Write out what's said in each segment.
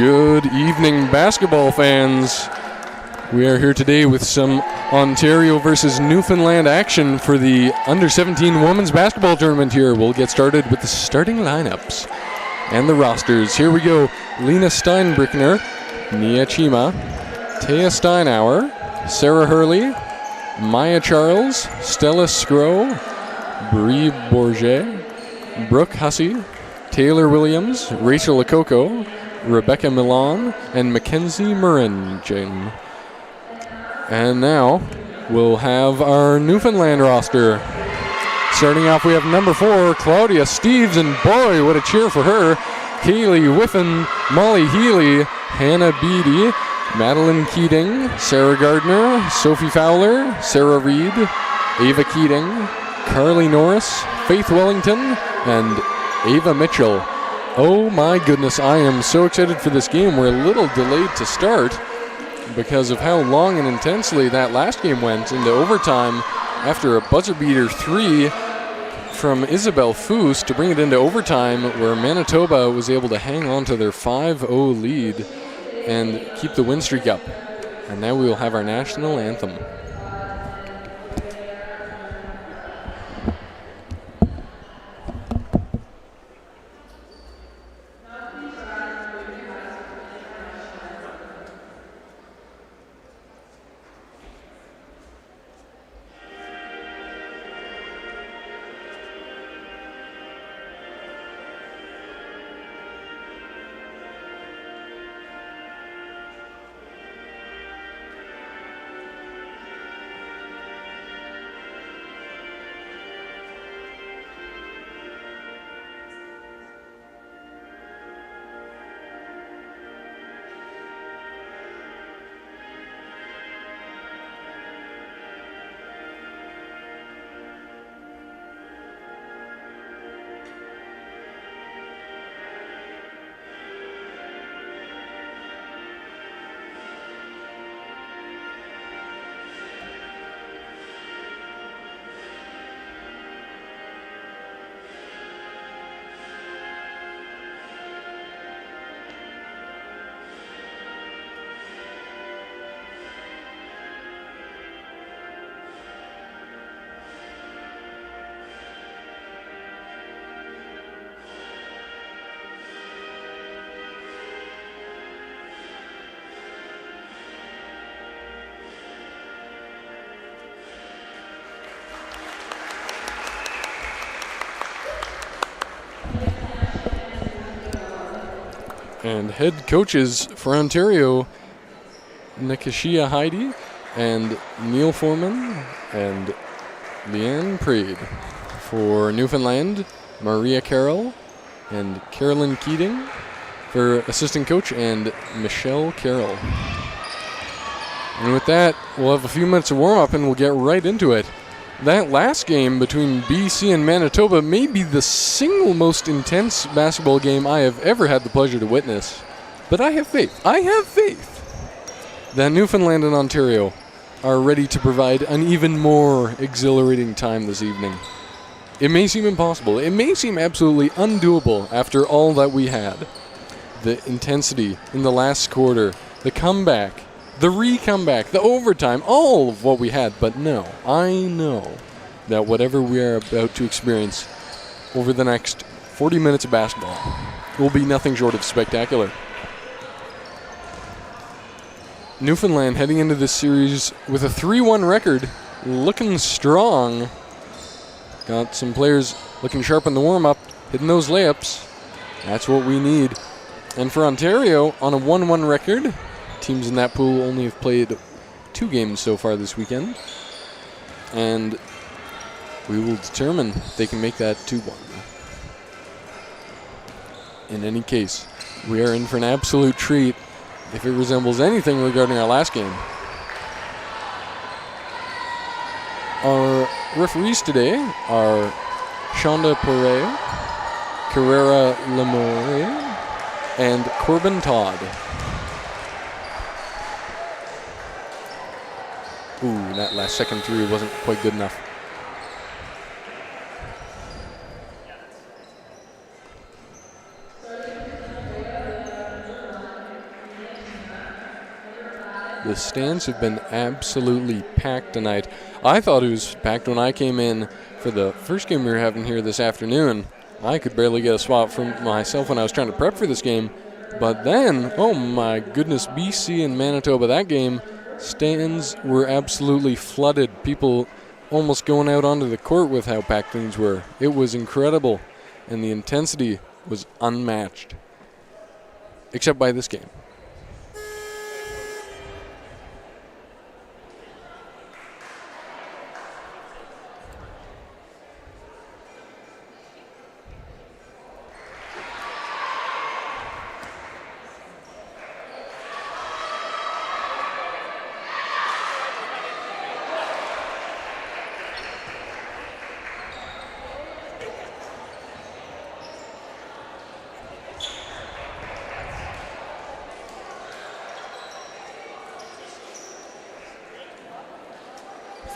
Good evening, basketball fans. We are here today with some Ontario versus Newfoundland action for the Under-17 Women's Basketball Tournament here. We'll get started with the starting lineups and the rosters. Here we go. Lena Steinbrickner, Nia Chima, Taya Steinauer, Sarah Hurley, Maya Charles, Stella Scrow, Brie Bourget, Brooke Hussey, Taylor Williams, Rachel Akoko, Rebecca Milan, and Mackenzie Murringen. And now we'll have our Newfoundland roster. Starting off, we have number 4, Claudia Steves, and boy, what a cheer for her. Kaylee Whiffen, Molly Healy, Hannah Beatty, Madeline Keating, Sarah Gardner, Sophie Fowler, Sarah Reed, Ava Keating, Carly Norris, Faith Wellington, and Ava Mitchell. Oh my goodness, I am so excited for this game. We're a little delayed to start because of how long and intensely that last game went into overtime after a buzzer beater 3 from Isabel Foos to bring it into overtime, where Manitoba was able to hang on to their 5-0 lead and keep the win streak up. And now we will have our national anthem. And head coaches for Ontario, Nikishia Heidi and Neil Foreman and Leanne Prade. For Newfoundland, Maria Carroll and Carolyn Keating. For assistant coach, and Michelle Carroll. And with that, we'll have a few minutes of warm-up and we'll get right into it. That last game between BC and Manitoba may be the single most intense basketball game I have ever had the pleasure to witness. But I have faith. I have faith that Newfoundland and Ontario are ready to provide an even more exhilarating time this evening. It may seem impossible. It may seem absolutely undoable after all that we had. The intensity in the last quarter, the comeback, the re-comeback, the overtime, all of what we had. But no, I know that whatever we are about to experience over the next 40 minutes of basketball will be nothing short of spectacular. Newfoundland heading into this series with a 3-1 record, looking strong. Got some players looking sharp in the warm-up, hitting those layups. That's what we need. And for Ontario, on a 1-1 record, teams in that pool only have played 2 games so far this weekend. And we will determine if they can make that 2-1. In any case, we are in for an absolute treat if it resembles anything regarding our last game. Our referees today are Shonda Poirier, Carrera Lemoy, and Corbin Todd. Ooh, that last second 3 wasn't quite good enough. The stands have been absolutely packed tonight. I thought it was packed when I came in for the first game we were having here this afternoon. I could barely get a spot for myself when I was trying to prep for this game. But then, oh my goodness, BC and Manitoba, that game, stands were absolutely flooded. People almost going out onto the court with how packed things were. It was incredible, and the intensity was unmatched, except by this game.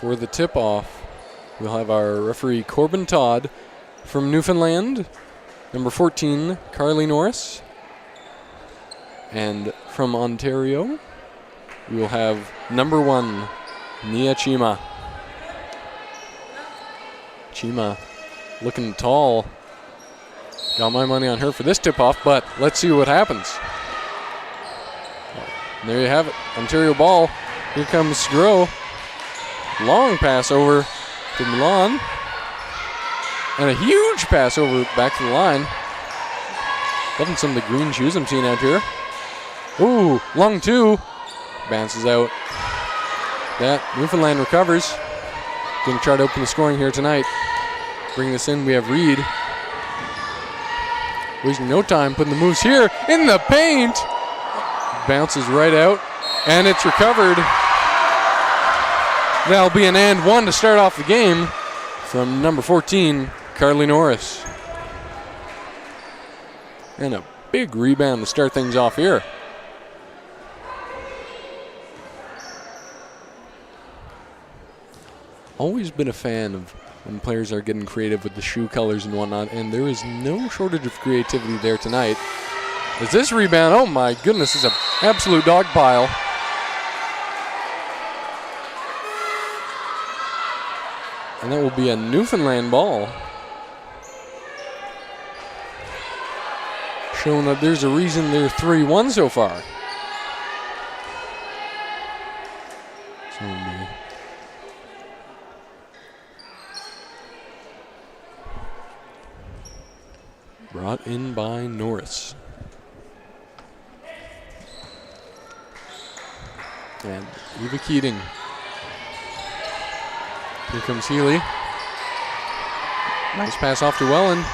For the tip-off, we'll have our referee Corbin Todd from Newfoundland, number 14, Carly Norris, and from Ontario, we will have number 1, Nia Chima. Chima looking tall. Got my money on her for this tip-off, but let's see what happens. And there you have it, Ontario ball. Here comes Groh. Long pass over to Milan. And a huge pass over back to the line. Loving some of the green shoes I'm seeing out here. Ooh, long 2. Bounces out. That Newfoundland recovers. Going to try to open the scoring here tonight. Bring this in, we have Reed. Wasting no time, putting the moves here in the paint. Bounces right out, and it's recovered. That'll be an and 1 to start off the game from number 14, Carly Norris. And a big rebound to start things off here. Always been a fan of when players are getting creative with the shoe colors and whatnot, and there is no shortage of creativity there tonight. As this rebound, oh my goodness, is an absolute dog pile. And that will be a Newfoundland ball. Showing that there's a reason they're 3-1 so far. So brought in by Norris. And Eva Keating. Here comes Healy. Nice pass off to Welland.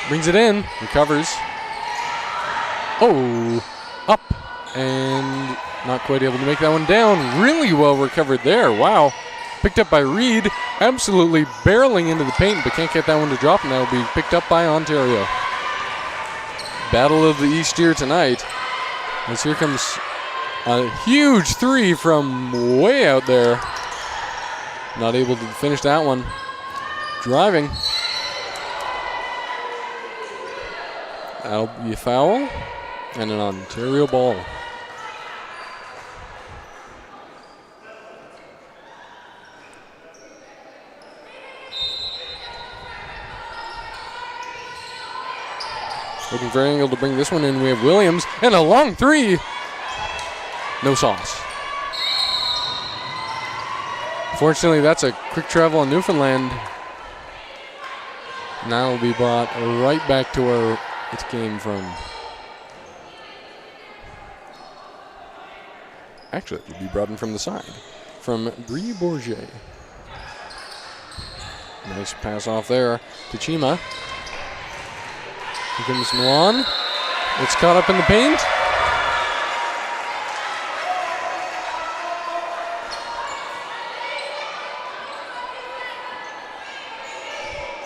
Brings it in. Recovers. Oh, up. And not quite able to make that one down. Really well recovered there. Wow. Picked up by Reed. Absolutely barreling into the paint, but can't get that one to drop, and that will be picked up by Ontario. Battle of the East here tonight. As here comes a huge 3 from way out there. Not able to finish that one. Driving. That'll be a foul and an Ontario ball. Looking for an angle to bring this one in. We have Williams and a long 3. No sauce. Fortunately, that's a quick travel on Newfoundland. Now it'll be brought right back to where it came from. Actually, it'll be brought in from the side. From Brie Bourget. Nice pass off there to Chima. Here comes Milan. It's caught up in the paint.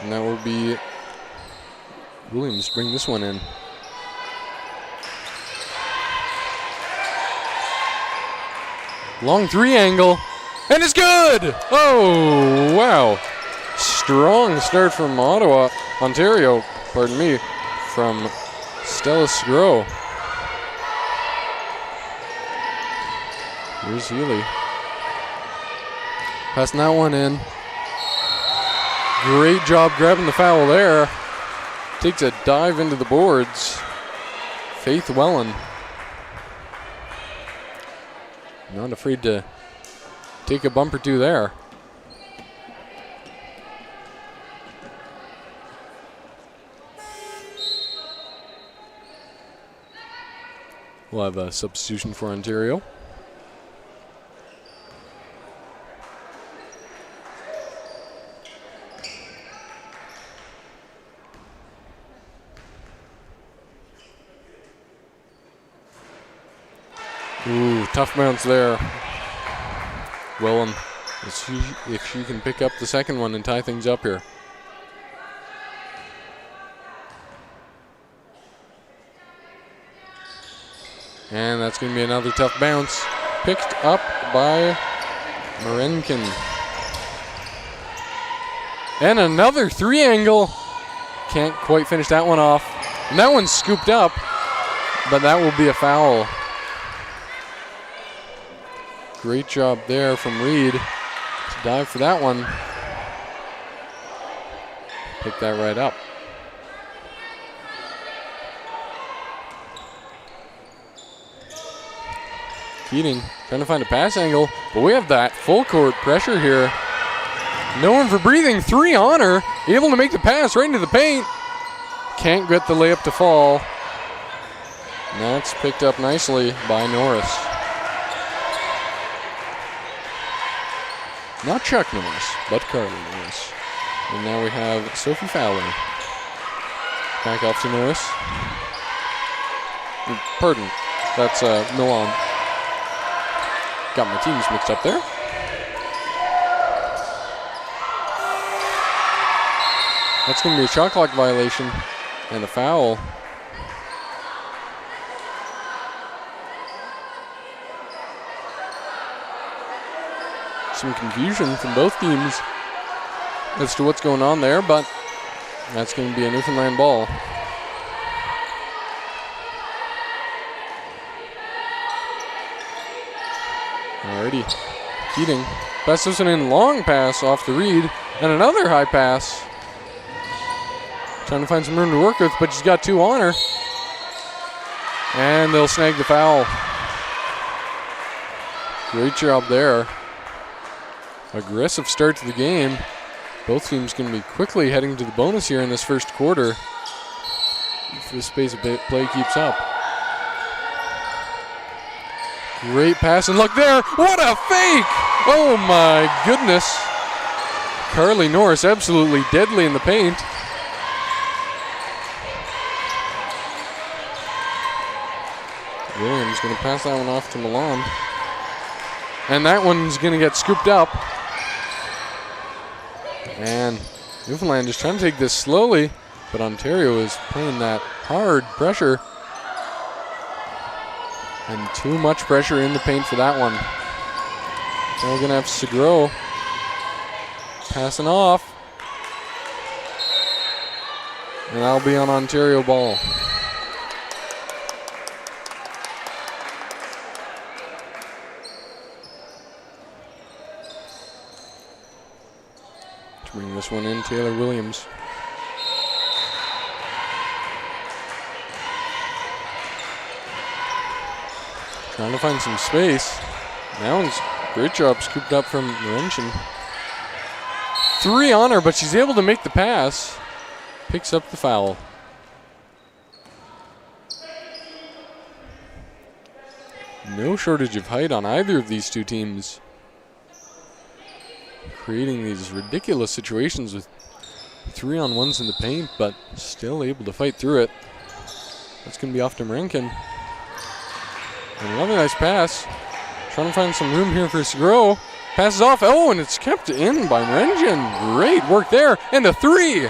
And that will be Williams bring this one in. Long 3 angle, and it's good! Oh, wow. Strong start from Ontario, pardon me, from Stella Groh. Here's Healy. Passing that one in. Great job grabbing the foul there. Takes a dive into the boards. Faith Wellen. Not afraid to take a bump or two there. We'll have a substitution for Ontario. Ooh, tough bounce there. Wellen, if she can pick up the second one and tie things up here. And that's going to be another tough bounce. Picked up by Marenkin. And another three angle. Can't quite finish that one off. And that one's scooped up, but that will be a foul. Great job there from Reed to dive for that one. Pick that right up. Keating trying to find a pass angle, but we have that full court pressure here. No one for breathing. Three on her. Able to make the pass right into the paint. Can't get the layup to fall. And that's picked up nicely by Norris. Not Chuck Norris, but Carly Norris. And now we have Sophie Fowler. Back off to Norris. Pardon, that's Milan. Got my teams mixed up there. That's going to be a shot clock violation and a foul. Some confusion from both teams as to what's going on there, but that's going to be a Newfoundland ball. Alrighty, Keating passes this one in, long pass off the Reed, and another high pass. Trying to find some room to work with, but she's got two on her. And they'll snag the foul. Great job there. Aggressive start to the game. Both teams going to be quickly heading to the bonus here in this first quarter if this pace of play keeps up. Great pass, and look there, what a fake! Oh my goodness. Carly Norris absolutely deadly in the paint. Williams going to pass that one off to Milan. And that one's going to get scooped up. And Newfoundland is trying to take this slowly, but Ontario is playing that hard pressure. And too much pressure in the paint for that one. Now we're going to have Segro passing off. And that'll be on Ontario ball. To bring this one in, Taylor Williams. Trying to find some space. That one's great job scooped up from Laurentian. Three on her, but she's able to make the pass. Picks up the foul. No shortage of height on either of these two teams. Creating these ridiculous situations with 3-on-1s in the paint, but still able to fight through it. That's going to be off to Marinkin. And another nice pass. Trying to find some room here for Segro. Passes off. Oh, and it's kept in by Marengian. Great work there. And the three.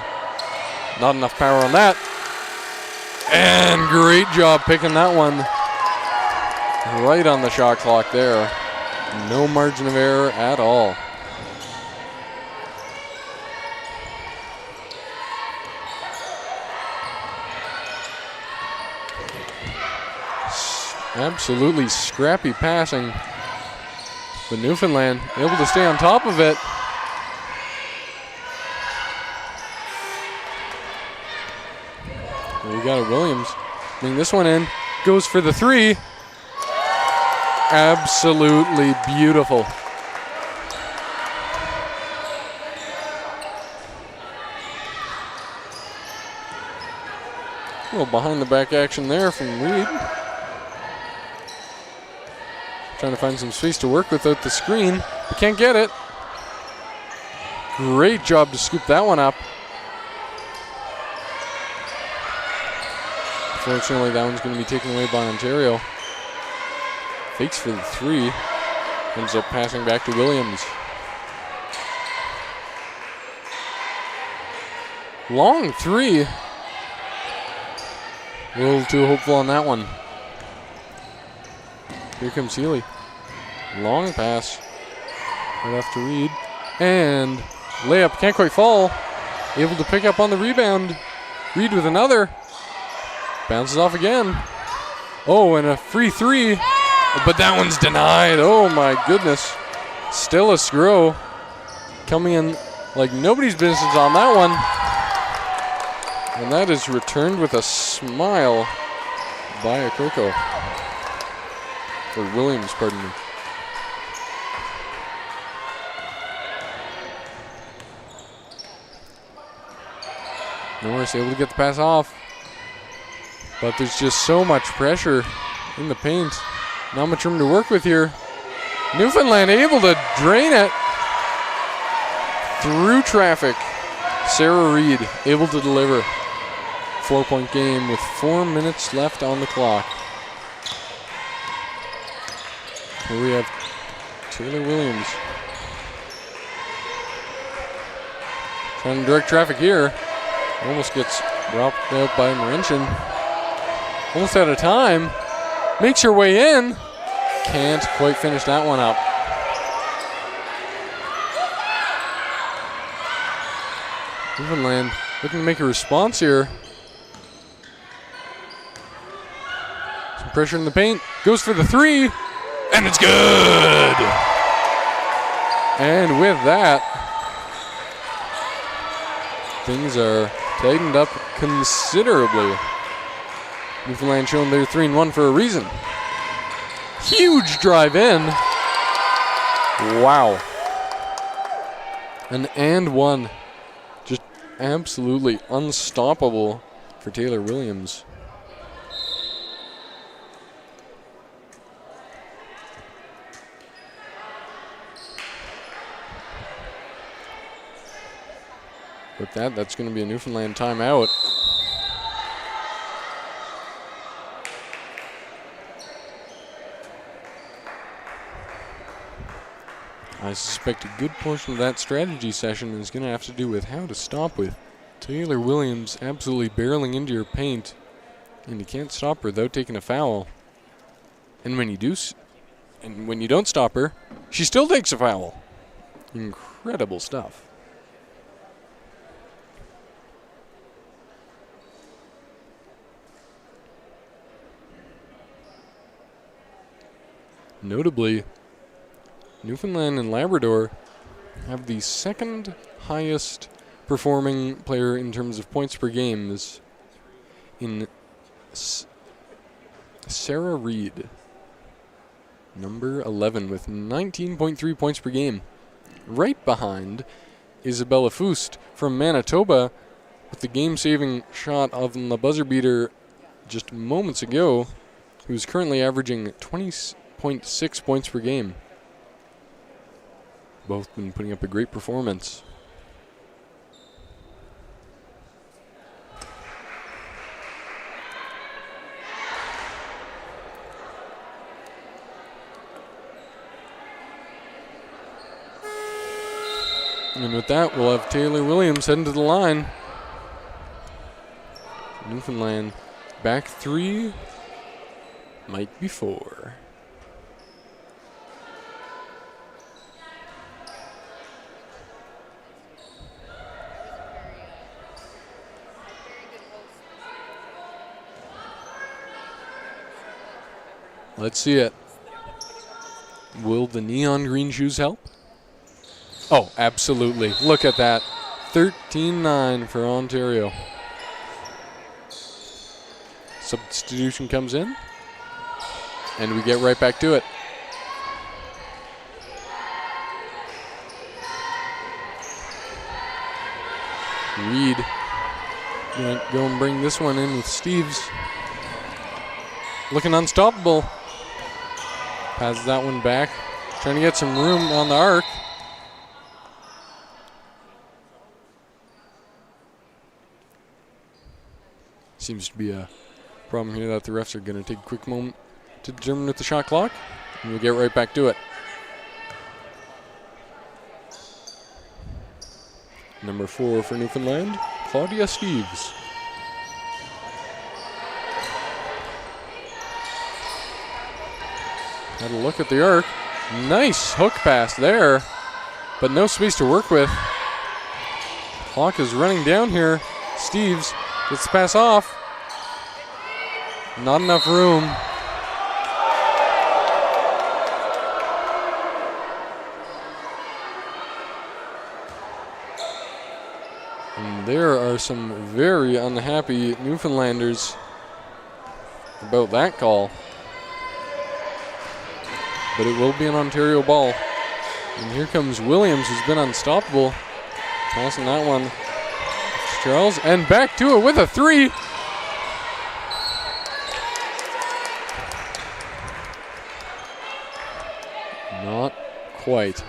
Not enough power on that. And great job picking that one right on the shot clock there. No margin of error at all. Absolutely scrappy passing But Newfoundland able to stay on top of it. We got it, Williams. Bring this one in. Goes for the three. Absolutely beautiful. A little behind the back action there from Reed. Trying to find some space to work without the screen, but can't get it. Great job to scoop that one up. Fortunately, that one's going to be taken away by Ontario. Fakes for the three. Ends up passing back to Williams. Long three. A little too hopeful on that one. Here comes Healy. Long pass. Right after Reed. And layup. Can't quite fall. Able to pick up on the rebound. Reed with another. Bounces off again. Oh, and a free three. But that one's denied. Oh, my goodness. Still a screw. Coming in like nobody's business on that one. And that is returned with a smile by Akoko. Or Williams, pardon me. Norris able to get the pass off. But there's just so much pressure in the paint. Not much room to work with here. Newfoundland able to drain it through traffic. Sarah Reed able to deliver. 4-point game with 4 minutes left on the clock. Here we have Taylor Williams. Trying to direct traffic here. Almost gets dropped out by Marincin. Almost out of time. Makes her way in. Can't quite finish that one up. Newfoundland looking to make a response here. Some pressure in the paint. Goes for the three. And it's good. And with that, things are tightened up considerably. Newfoundland showing they're 3-1 for a reason. Huge drive in. Wow. An and one. Just absolutely unstoppable for Taylor Williams. With that, that's going to be a Newfoundland timeout. I suspect a good portion of that strategy session is going to have to do with how to stop with Taylor Williams absolutely barreling into your paint, and you can't stop her without taking a foul. And when you do, and when you don't stop her, she still takes a foul. Incredible stuff. Notably, Newfoundland and Labrador have the second highest performing player in terms of points per game in Sarah Reed, number 11, with 19.3 points per game. Right behind Isabella Fust from Manitoba with the game-saving shot of the buzzer beater just moments ago, who's currently averaging 20.6 points per game. Both been putting up a great performance. And with that, we'll have Taylor Williams heading to the line. Newfoundland back 3, might be 4. Let's see it. Will the neon green shoes help? Oh, absolutely. Look at that. 13-9 for Ontario. Substitution comes in, and we get right back to it. Reed gonna go and bring this one in with Steves. Looking unstoppable. Passes that one back. Trying to get some room on the arc. Seems to be a problem here that the refs are going to take a quick moment to determine with the shot clock. And we'll get right back to it. Number 4 for Newfoundland, Claudia Steves. Had a look at the arc. Nice hook pass there, but no space to work with. Clock is running down here. Steves gets the pass off. Not enough room. And there are some very unhappy Newfoundlanders about that call. But it will be an Ontario ball. And here comes Williams, who's been unstoppable. Passing that one to Charles, and back to it with a 3. Not quite.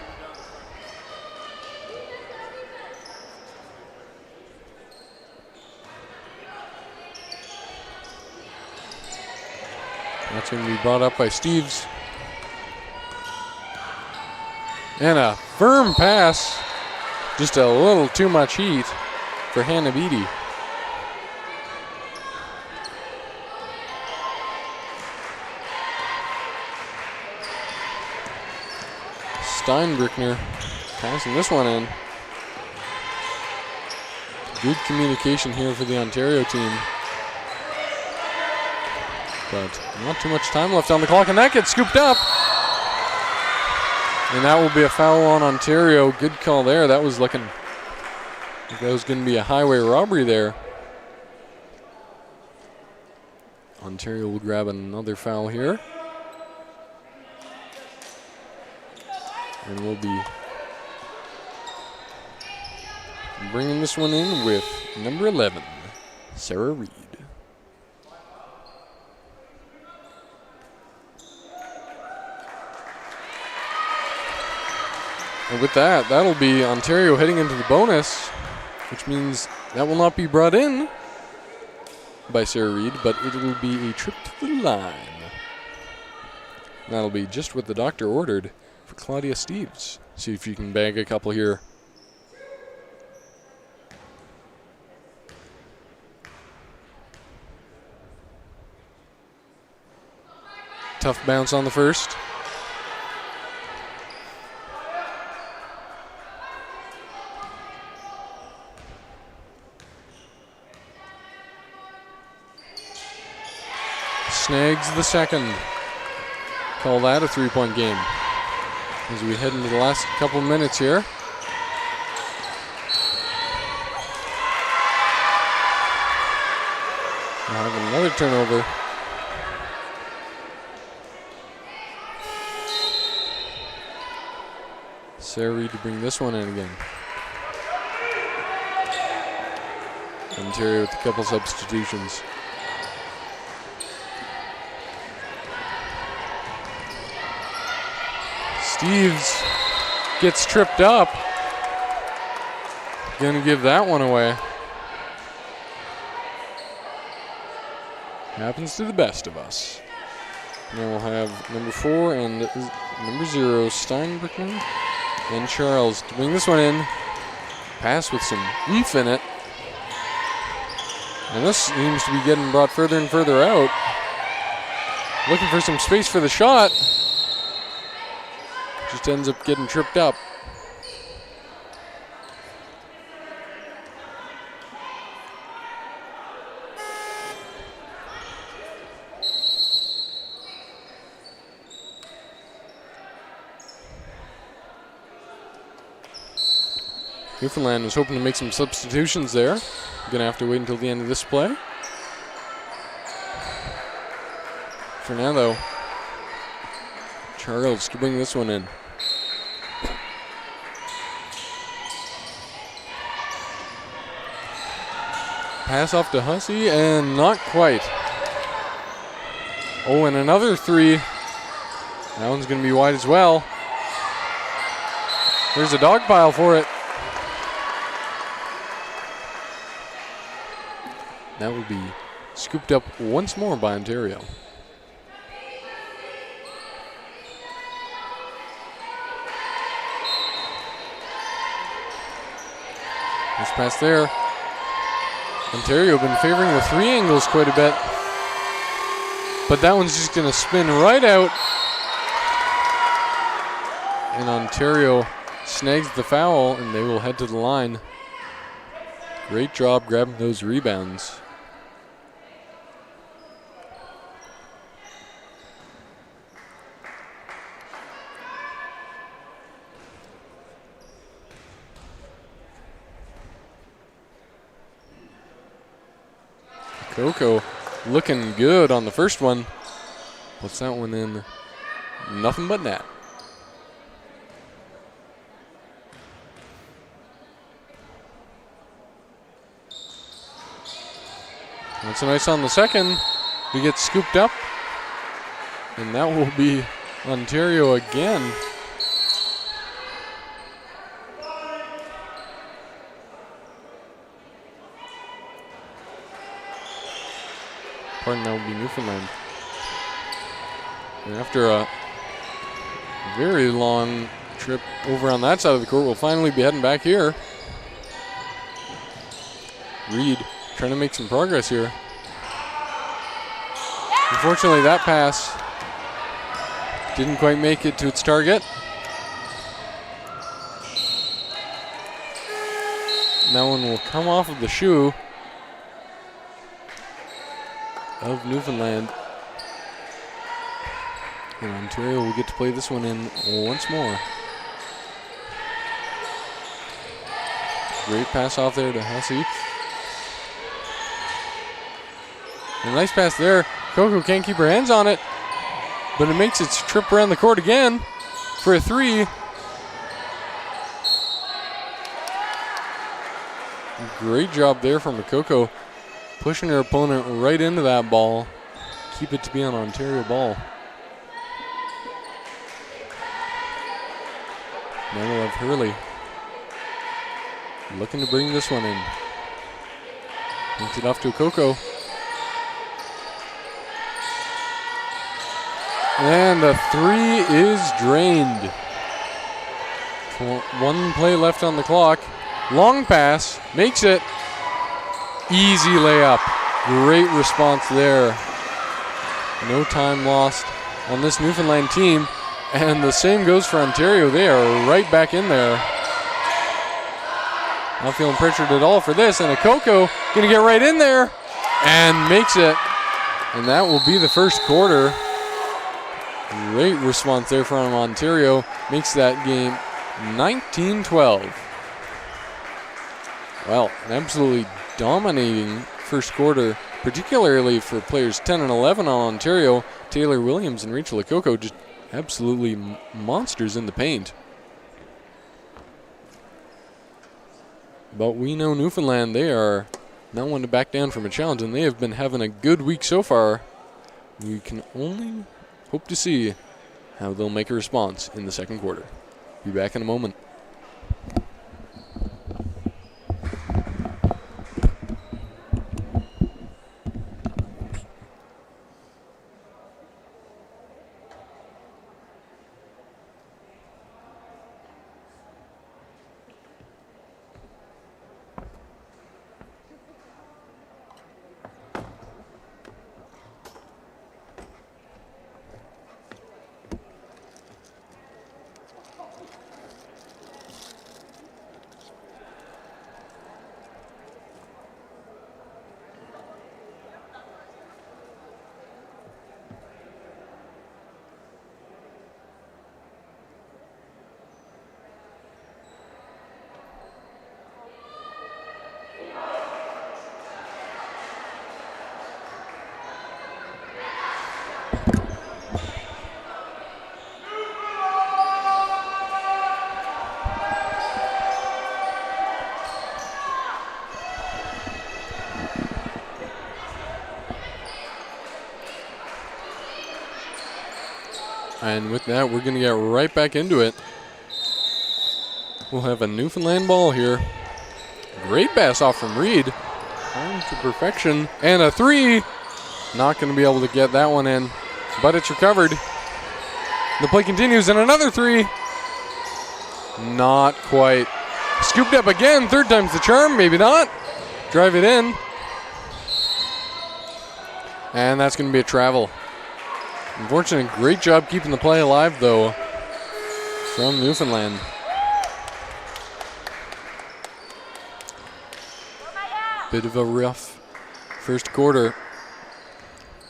That's going to be brought up by Steves. And a firm pass. Just a little too much heat for Hannah Beatty. Steinbrickner passing this one in. Good communication here for the Ontario team. But not too much time left on the clock, and that gets scooped up. And that will be a foul on Ontario. Good call there. That was looking like that was going to be a highway robbery there. Ontario will grab another foul here. And we'll be bringing this one in with number 11, Sarah Reed. And with that, that'll be Ontario heading into the bonus, which means that will not be brought in by Sarah Reed, but it will be a trip to the line. That'll be just what the doctor ordered for Claudia Steves. See if you can bag a couple here. Tough bounce on the first. Snags the second. Call that a three-point game. As we head into the last couple minutes here. We'll have another turnover. Sarah Reed to bring this one in again. Ontario with a couple substitutions. Steves gets tripped up. Gonna give that one away. Happens to the best of us. Now we'll have number 4 and number 0, Steinbrickman and Charles to bring this one in. Pass with some oomph in it. And this seems to be getting brought further and further out. Looking for some space for the shot. Just ends up getting tripped up. Newfoundland was hoping to make some substitutions there. Gonna have to wait until the end of this play. For now, though, Charles to bring this one in. Pass off to Hussey, and not quite. Oh, and another three. That one's going to be wide as well. There's a dog pile for it. That will be scooped up once more by Ontario. Nice pass there. Ontario been favoring the three angles quite a bit. But that one's just going to spin right out. And Ontario snags the foul, and they will head to the line. Great job grabbing those rebounds. Coco looking good on the first one. Puts that one in nothing but net. That's a nice on the second. We get scooped up. And that will be Ontario again. Pardon, that would be Newfoundland. And after a very long trip over on that side of the court, we'll finally be heading back here. Reed trying to make some progress here. Unfortunately, that pass didn't quite make it to its target. And that one will come off of the shoe of Newfoundland. And Ontario will get to play this one in once more. Great pass off there to Hussey. A nice pass there. Coco can't keep her hands on it, but it makes its trip around the court again for a three. Great job there from Coco, pushing her opponent right into that ball. Keep it to be an Ontario ball. Now we'll have Hurley looking to bring this one in. Hands it off to Coco. And the three is drained. One play left on the clock. Long pass, makes it. Easy layup. Great response there. No time lost on this Newfoundland team. And the same goes for Ontario. They are right back in there. Not feeling pressured at all for this. And Coco going to get right in there and makes it. And that will be the first quarter. Great response there from Ontario. Makes that game 19-12. Well, an absolutely dominating first quarter, particularly for players 10 and 11 on Ontario. Taylor Williams and Rachel Coco just absolutely monsters in the paint. But we know Newfoundland, they are not one to back down from a challenge, and they have been having a good week so far. We can only hope to see how they'll make a response in the second quarter. Be back in a moment. And with that, we're going to get right back into it. We'll have a Newfoundland ball here. Great pass off from Reed. Down to perfection. And a three. Not going to be able to get that one in, but it's recovered. The play continues, and another three. Not quite. Scooped up again. Third time's the charm. Maybe not. Drive it in. And that's going to be a travel. Unfortunate. Great job keeping the play alive, though, from Newfoundland. Bit of a rough first quarter,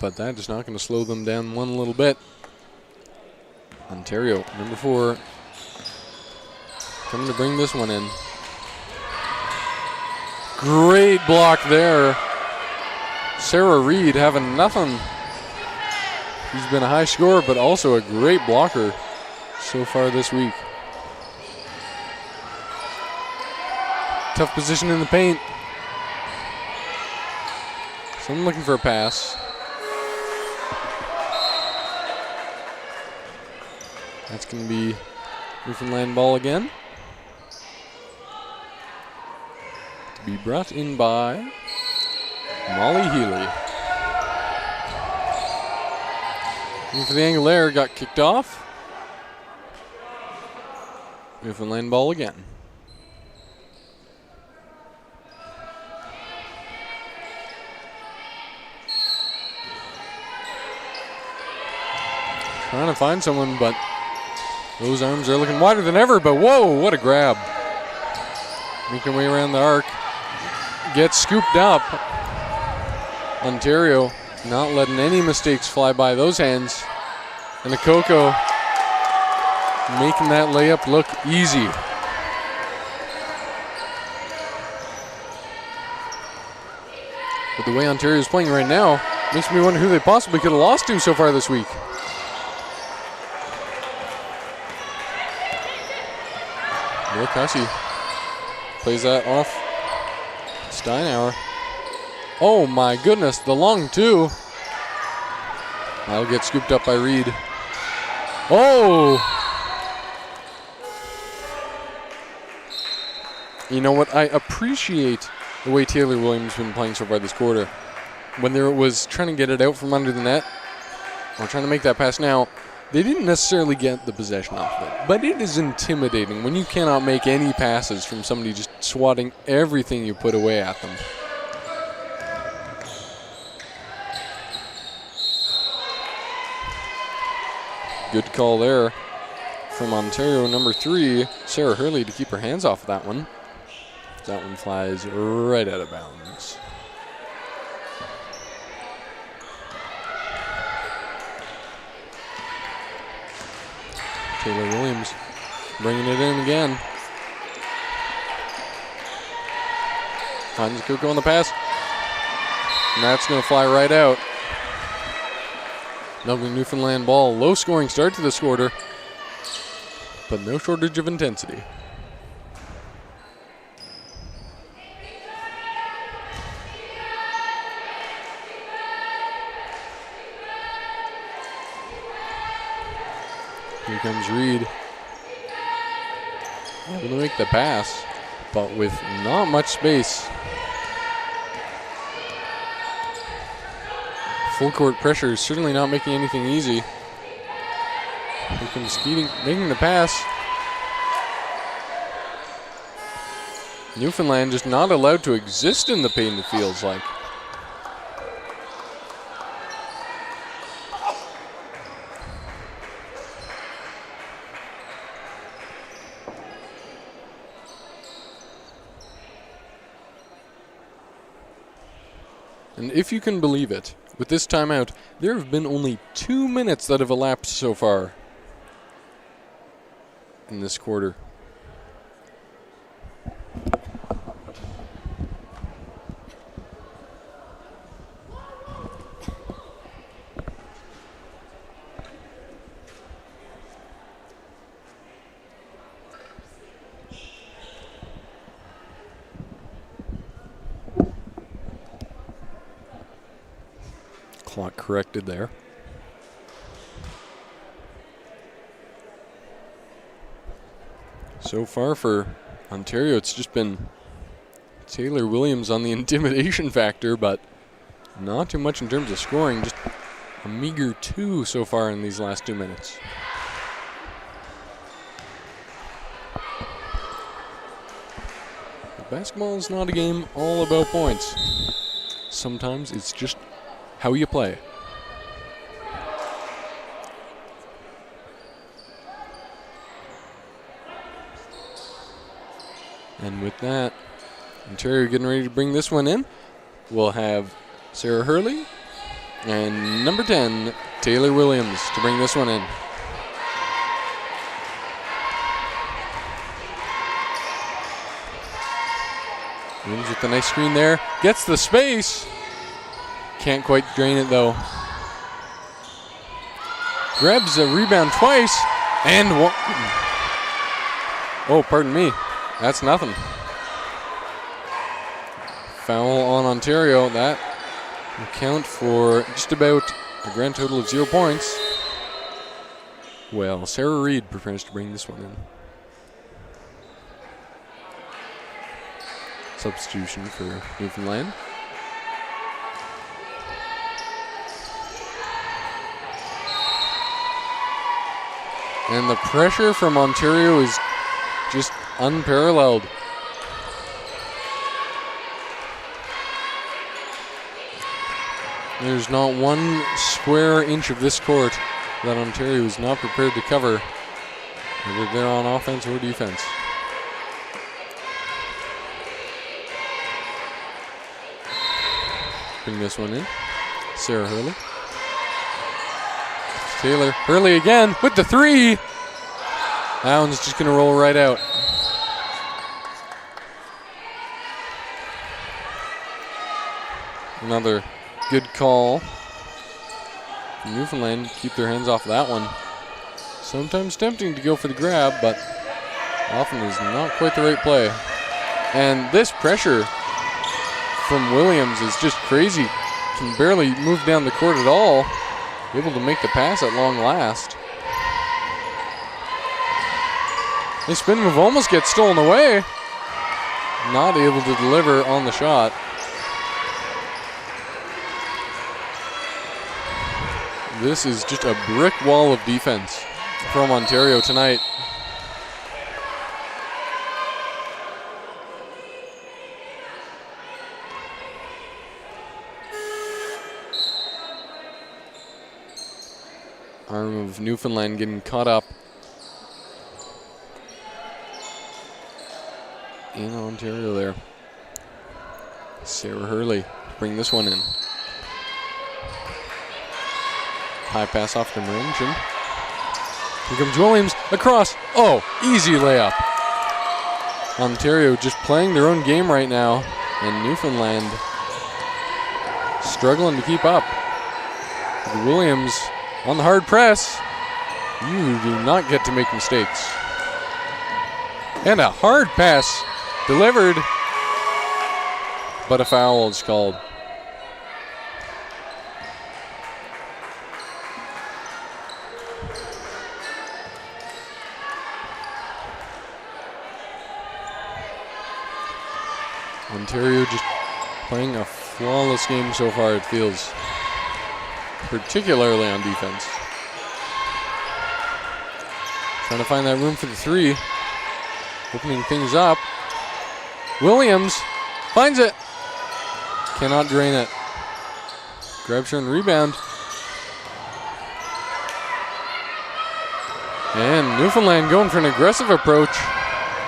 but that is not going to slow them down one little bit. Ontario, number 4, coming to bring this one in. Great block there. Sarah Reed having nothing. He's been a high scorer, but also a great blocker so far this week. Tough position in the paint. Someone looking for a pass. That's going to be Newfoundland ball again. To be brought in by Molly Healy. Looking for the angle there, got kicked off. Newfoundland ball again. Trying to find someone, but those arms are looking wider than ever. But whoa, what a grab. Making way around the arc. Gets scooped up. Ontario not letting any mistakes fly by those hands. And Akoko making that layup look easy. But the way Ontario is playing right now makes me wonder who they possibly could have lost to so far this week. Cassie plays that off. Steinauer. Oh my goodness, the long two. That'll get scooped up by Reed. Oh! You know what? I appreciate the way Taylor Williams has been playing so far this quarter. When there was trying to get it out from under the net, or trying to make that pass now, they didn't necessarily get the possession off of it, but it is intimidating when you cannot make any passes from somebody just swatting everything you put away at them. Good call there from Ontario, number 3, Sarah Hurley, to keep her hands off that one. That one flies right out of bounds. Taylor Williams bringing it in again. Finds Coco on the pass. And that's going to fly right out. Another Newfoundland ball. Low scoring start to this quarter, but no shortage of intensity. Here comes Reed. Able to make the pass, but with not much space. Full court pressure is certainly not making anything easy. Here comes Keating making the pass. Newfoundland just not allowed to exist in the paint, it feels like. And if you can believe it, with this timeout, there have been only 2 minutes that have elapsed so far in this quarter. Clock corrected there. So far for Ontario, it's just been Taylor Williams on the intimidation factor, but not too much in terms of scoring. Just a meager 2 so far in these last 2 minutes. But basketball is not a game all about points. Sometimes it's just how you play. And with that, Ontario getting ready to bring this one in. We'll have Sarah Hurley and number 10, Taylor Williams, to bring this one in. Williams with the nice screen there. Gets the space. Can't quite drain it though. Grabs a rebound twice and one. Oh, pardon me. That's nothing. Foul on Ontario. That will count for just about a grand total of 0 points. Well, Sarah Reed prepares to bring this one in. Substitution for Newfoundland. And the pressure from Ontario is just unparalleled. There's not one square inch of this court that Ontario is not prepared to cover, whether they're on offense or defense. Bring this one in. Sarah Hurley. Taylor Hurley again with the 3. That one's just going to roll right out. Another good call from Newfoundland. Keep their hands off that one. Sometimes tempting to go for the grab, but often is not quite the right play. And this pressure from Williams is just crazy. Can barely move down the court at all. Able to make the pass at long last. The spin move almost gets stolen away. Not able to deliver on the shot. This is just a brick wall of defense from Ontario tonight. Arm of Newfoundland getting caught up in Ontario there. Sarah Hurley to bring this one in. High pass off to Marinchen. Here comes Williams across. Oh, easy layup. Ontario just playing their own game right now, and Newfoundland struggling to keep up. With Williams on the hard press. You do not get to make mistakes. And a hard pass delivered, but a foul is called. Ontario just playing a flawless game so far, it feels, particularly on defense. Trying to find that room for the 3. Opening things up. Williams finds it. Cannot drain it. Grabs her and rebound. And Newfoundland going for an aggressive approach.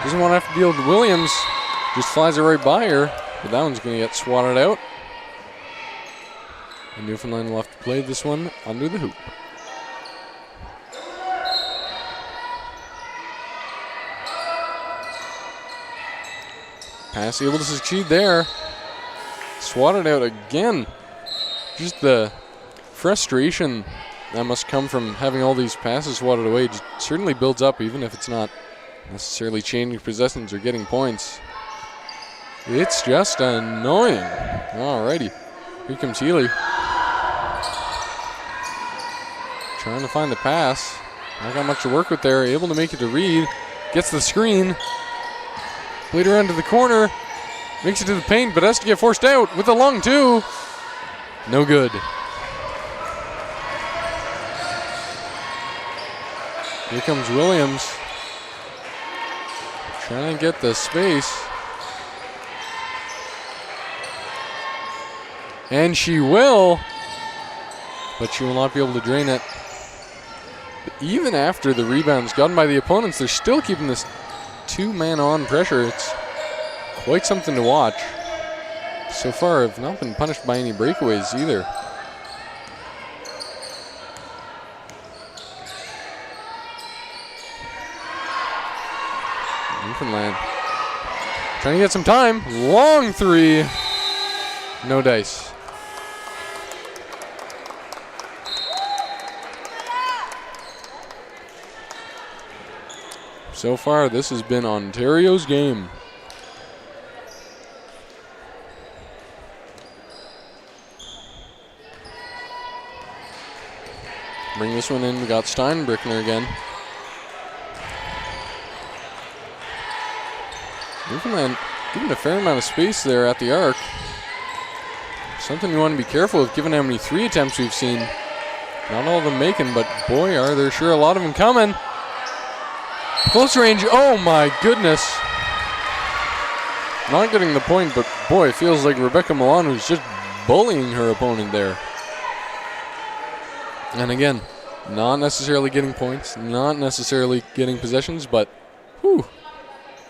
Doesn't want to have to deal with Williams. Just flies it right by her. But that one's going to get swatted out. And Newfoundland will have to play this one under the hoop. Pass able to succeed there. Swatted out again. Just the frustration that must come from having all these passes swatted away just certainly builds up, even if it's not necessarily changing possessions or getting points. It's just annoying. Alrighty. Here comes Healy. Trying to find the pass. Not got much to work with there. Able to make it to Reed. gets the screen. Played around to the corner. Makes it to the paint, but has to get forced out with a long two. No good. Here comes Williams. Trying to get the space. And she will. But she will not be able to drain it. But even after the rebounds gotten by the opponents, they're still keeping this two-man on pressure. It's quite something to watch. So far, have not been punished by any breakaways either. Newfoundland trying to get some time. Long three. No dice. So far, this has been Ontario's game. Bring this one in. We got Steinbrickner again. Newfoundland given a fair amount of space there at the arc. Something you want to be careful of given how many three attempts we've seen. Not all of them making, but boy, are there sure a lot of them coming. Close range, oh my goodness. Not getting the point, but boy, it feels like Rebecca Milan was just bullying her opponent there. And again, not necessarily getting points, not necessarily getting possessions, but whew,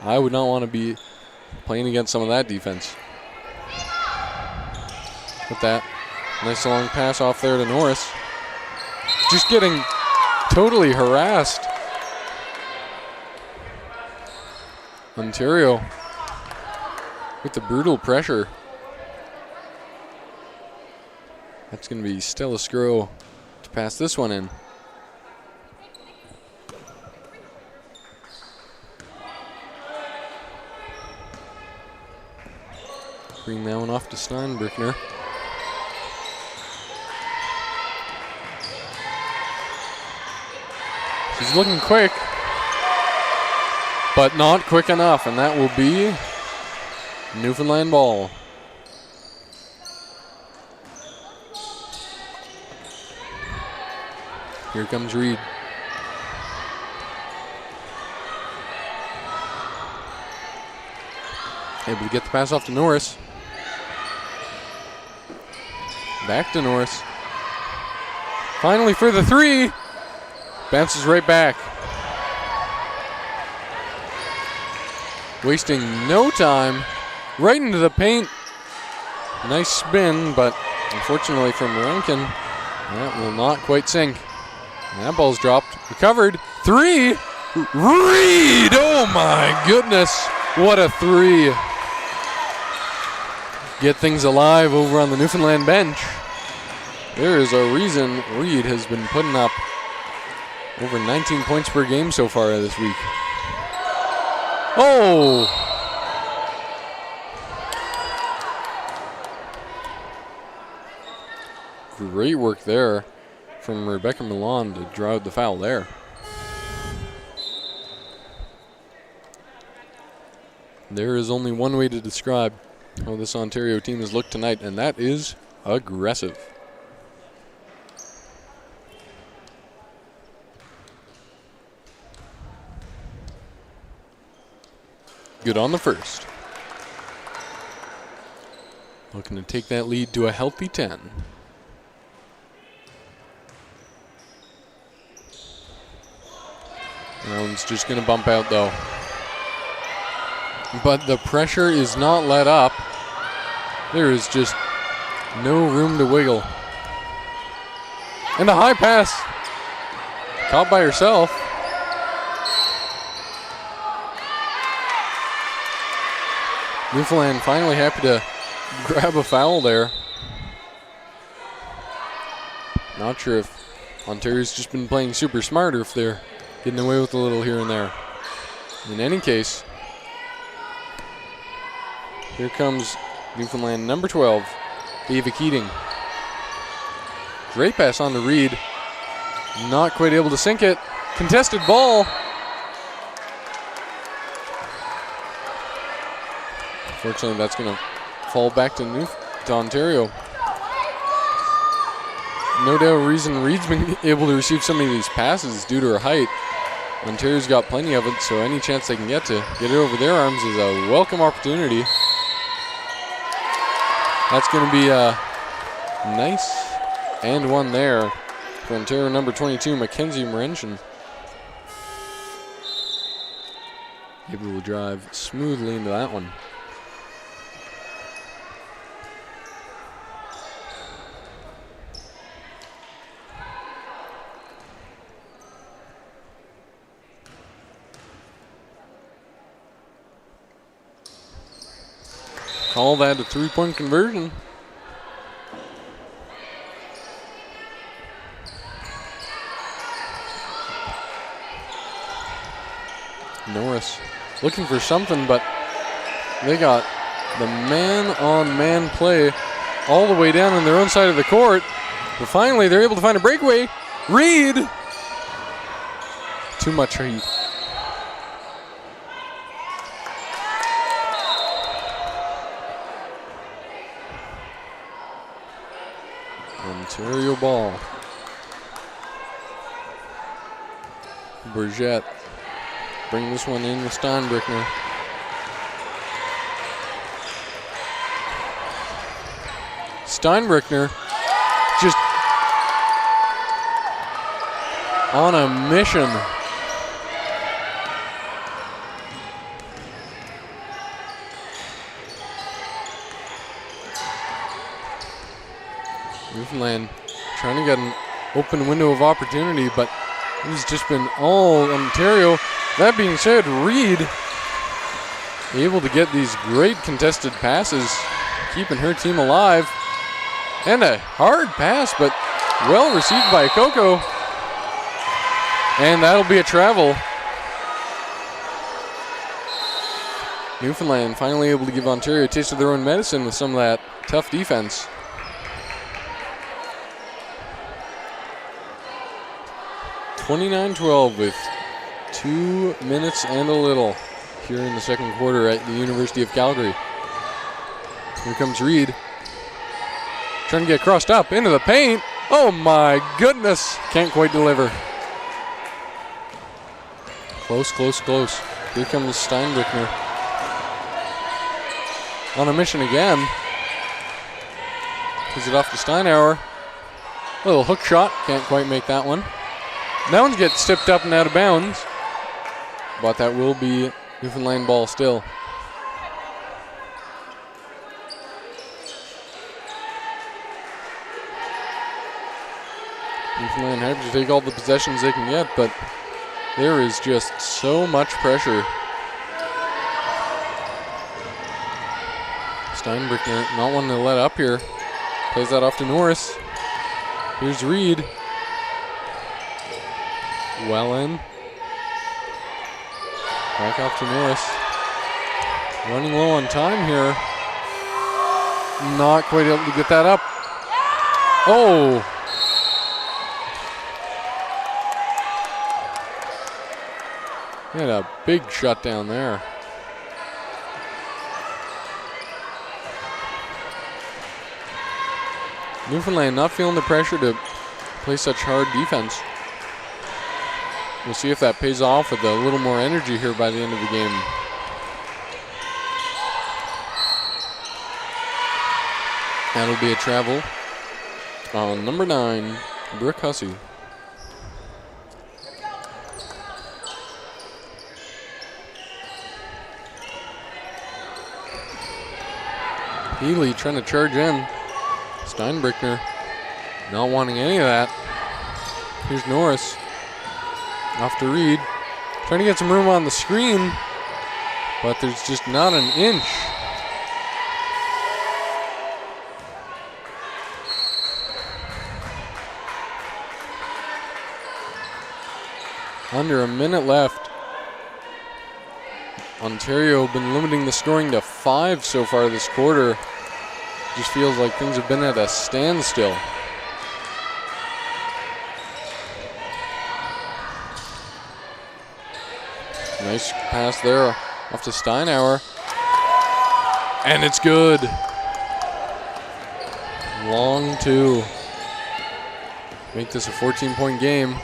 I would not want to be playing against some of that defense. With that, nice long pass off there to Norris. Just getting totally harassed. Ontario with the brutal pressure. That's going to be Stella Skro to pass this one in. Bring that one off to Steinbrickner. She's looking quick, but not quick enough, and that will be Newfoundland ball. Here comes Reed. Able to get the pass off to Norris. Back to Norris. Finally for the three. Bounces right back. Wasting no time. Right into the paint. Nice spin, but unfortunately from Rankin, that will not quite sink. And that ball's dropped. Recovered. Three. Reed! Oh my goodness. What a three. Get things alive over on the Newfoundland bench. There is a reason Reed has been putting up over 19 points per game so far this week. Oh! Great work there from Rebecca Milan to draw out the foul there. There is only one way to describe how this Ontario team has looked tonight, and that is aggressive. Good on the first. Looking to take that lead to a healthy 10. That one's just going to bump out though. But the pressure is not let up. There is just no room to wiggle. And a high pass. Caught by herself. Newfoundland finally happy to grab a foul there. Not sure if Ontario's just been playing super smart or if they're getting away with a little here and there. In any case, here comes Newfoundland number 12, Ava Keating. Great pass on to Reed. Not quite able to sink it. Contested ball. Unfortunately, that's going to fall back to Ontario. No doubt reason Reed's been able to receive so many of these passes due to her height. Ontario's got plenty of it, so any chance they can get to get it over their arms is a welcome opportunity. That's going to be a nice and one there for Ontario number 22, Mackenzie Morenchen. Able to drive smoothly into that one. Call that a three-point conversion. Norris looking for something, but they got the man-on-man play all the way down on their own side of the court. But finally, they're able to find a breakaway. Reed! Too much heat. Ontario ball. Burgett bring this one in with Steinbrickner. Steinbrickner just on a mission. Newfoundland trying to get an open window of opportunity, but he's just been all Ontario. That being said, Reed able to get these great contested passes, keeping her team alive. And a hard pass, but well received by Coco. And that'll be a travel. Newfoundland finally able to give Ontario a taste of their own medicine with some of that tough defense. (29-12) with 2 minutes and a little here in the second quarter at the University of Calgary. Here comes Reed. Trying to get crossed up into the paint. Oh my goodness. Can't quite deliver. Close, close, close. Here comes Steinbrickner. On a mission again. Gives it off to Steinauer. Little hook shot. Can't quite make that one. That one gets tipped up and out of bounds. But that will be Newfoundland ball still. Newfoundland happy to take all the possessions they can get, but there is just so much pressure. Steinbrickner not wanting to let up here. Plays that off to Norris. Here's Reed. Well in. Back off to Norris. Running low on time here. Not quite able to get that up. Oh! He had a big shutdown there. Newfoundland not feeling the pressure to play such hard defense. We'll see if that pays off with a little more energy here by the end of the game. That'll be a travel on number 9, Brooke Hussey. Healy trying to charge in. Steinbrickner not wanting any of that. Here's Norris. Off to Reed. Trying to get some room on the screen, but there's just not an inch. Under a minute left. Ontario been limiting the scoring to 5 so far this quarter. Just feels like things have been at a standstill. Nice pass there off to Steinauer. And it's good. Long two. Make this a 14-point game.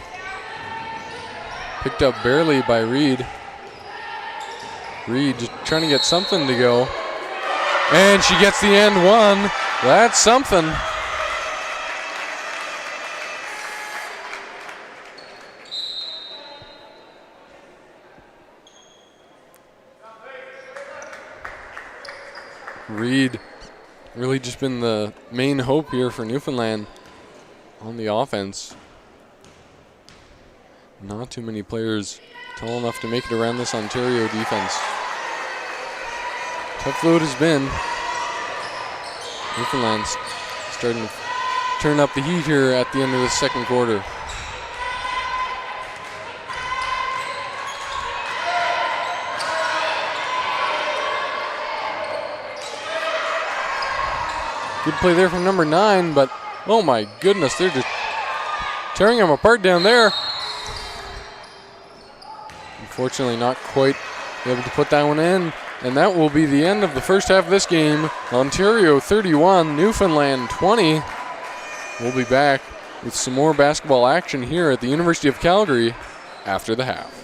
Picked up barely by Reed. Reed just trying to get something to go. And she gets the end one. That's something. Reed really just been the main hope here for Newfoundland on the offense. Not too many players tall enough to make it around this Ontario defense. Tough though it has been. Newfoundland's starting to turn up the heat here at the end of the second quarter. Good play there from number 9, but oh my goodness, they're just tearing them apart down there. Unfortunately, not quite able to put that one in, and that will be the end of the first half of this game. Ontario 31, Newfoundland 20. We'll be back with some more basketball action here at the University of Calgary after the half.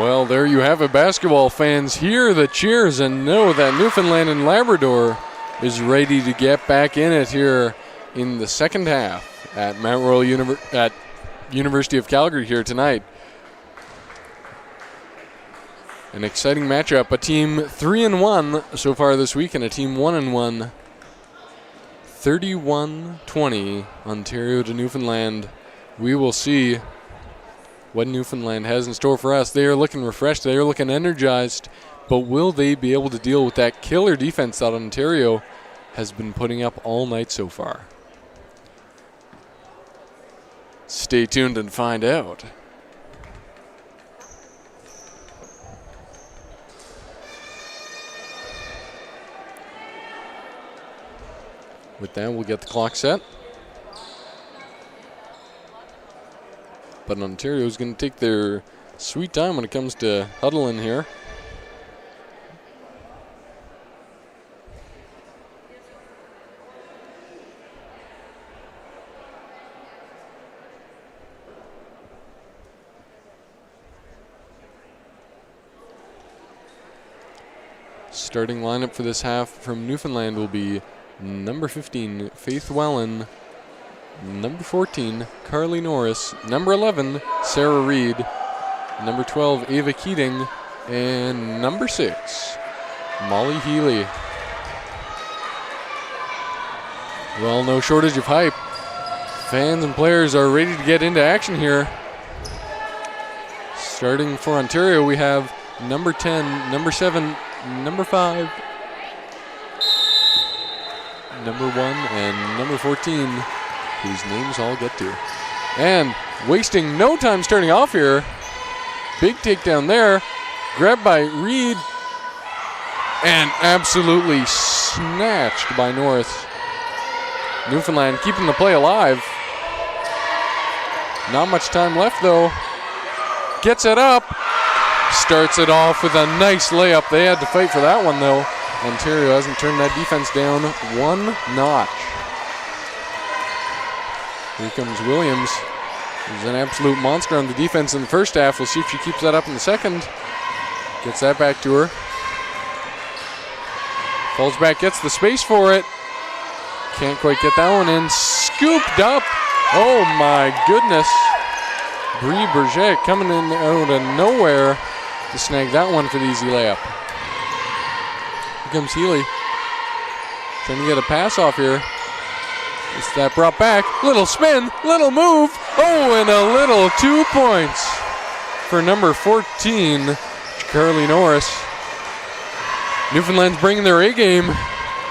Well, there you have it, basketball fans. Hear the cheers and know that Newfoundland and Labrador is ready to get back in it here in the second half at Mount Royal at University of Calgary here tonight. An exciting matchup. A team 3-1 so far this week and a team 1-1. 31-20, Ontario to Newfoundland. We will see what Newfoundland has in store for us. They are looking refreshed. They are looking energized. But will they be able to deal with that killer defense that Ontario has been putting up all night so far? Stay tuned and find out. With that, we'll get the clock set. But Ontario's going to take their sweet time when it comes to huddling here. Starting lineup for this half from Newfoundland will be number 15, Faith Wellen. Number 14, Carly Norris. Number 11, Sarah Reed. Number 12, Ava Keating. And number 6, Molly Healy. Well, no shortage of hype. Fans and players are ready to get into action here. Starting for Ontario, we have number 10, number 7, number 5, number 1, and number 14, whose names I'll get to. And wasting no time starting off here. Big takedown there. Grabbed by Reed. And absolutely snatched by North. Newfoundland keeping the play alive. Not much time left though. Gets it up. Starts it off with a nice layup. They had to fight for that one though. Ontario hasn't turned that defense down one notch. Here comes Williams. He's an absolute monster on the defense in the first half. We'll see if she keeps that up in the second. Gets that back to her. Falls back, gets the space for it. Can't quite get that one in. Scooped up. Oh my goodness. Brie Berget coming in out of nowhere to snag that one for the easy layup. Here comes Healy. Trying to get a pass off here. Gets that brought back. Little spin, little move. Oh, and a little 2 points for number 14, Carly Norris. Newfoundland's bringing their A game,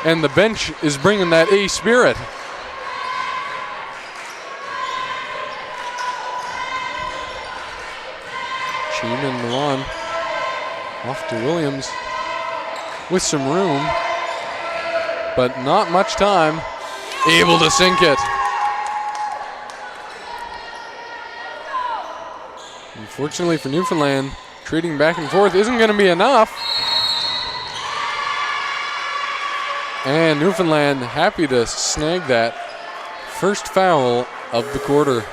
and the bench is bringing that A spirit. Sheen and Milan off to Williams with some room, but not much time. Able to sink it. Unfortunately for Newfoundland, trading back and forth isn't going to be enough. And Newfoundland happy to snag that first foul of the quarter.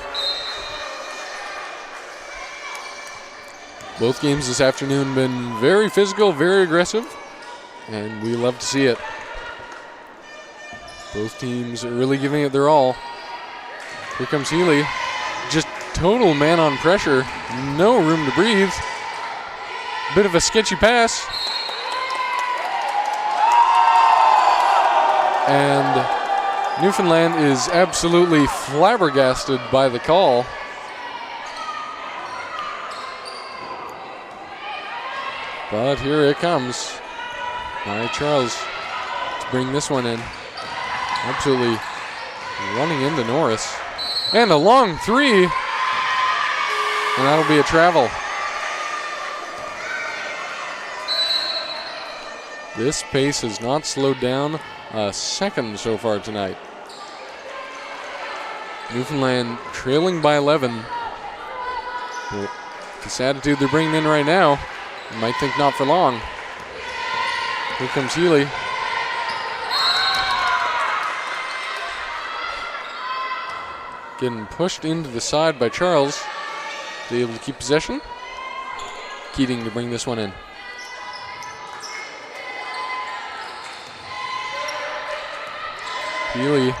Both games this afternoon been very physical, very aggressive, and we love to see it. Both teams are really giving it their all. Here comes Healy. Just total man on pressure. No room to breathe. Bit of a sketchy pass. And Newfoundland is absolutely flabbergasted by the call. But here it comes. Nia Charles to bring this one in. Absolutely running into Norris. And a long three. And that'll be a travel. This pace has not slowed down a second so far tonight. Newfoundland trailing by 11. But this attitude they're bringing in right now, you might think not for long. Here comes Healy. Getting pushed into the side by Charles. Be able to keep possession. Keating to bring this one in. Healy.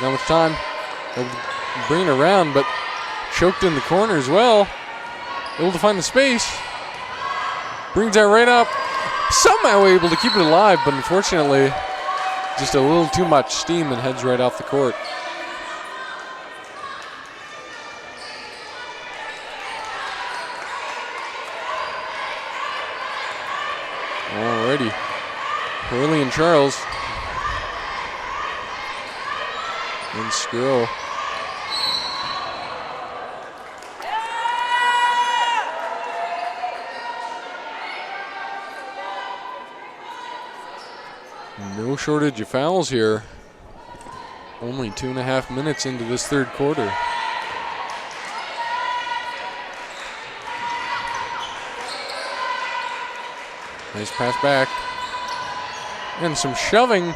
Not much time. They'll bring it around, but choked in the corner as well. Able to find the space. Brings that right up. Somehow able to keep it alive, but unfortunately, just a little too much steam and heads right off the court. Alrighty. Hurley and Charles. And Skrull. No shortage of fouls here. Only 2.5 minutes into this third quarter. Nice pass back. And some shoving.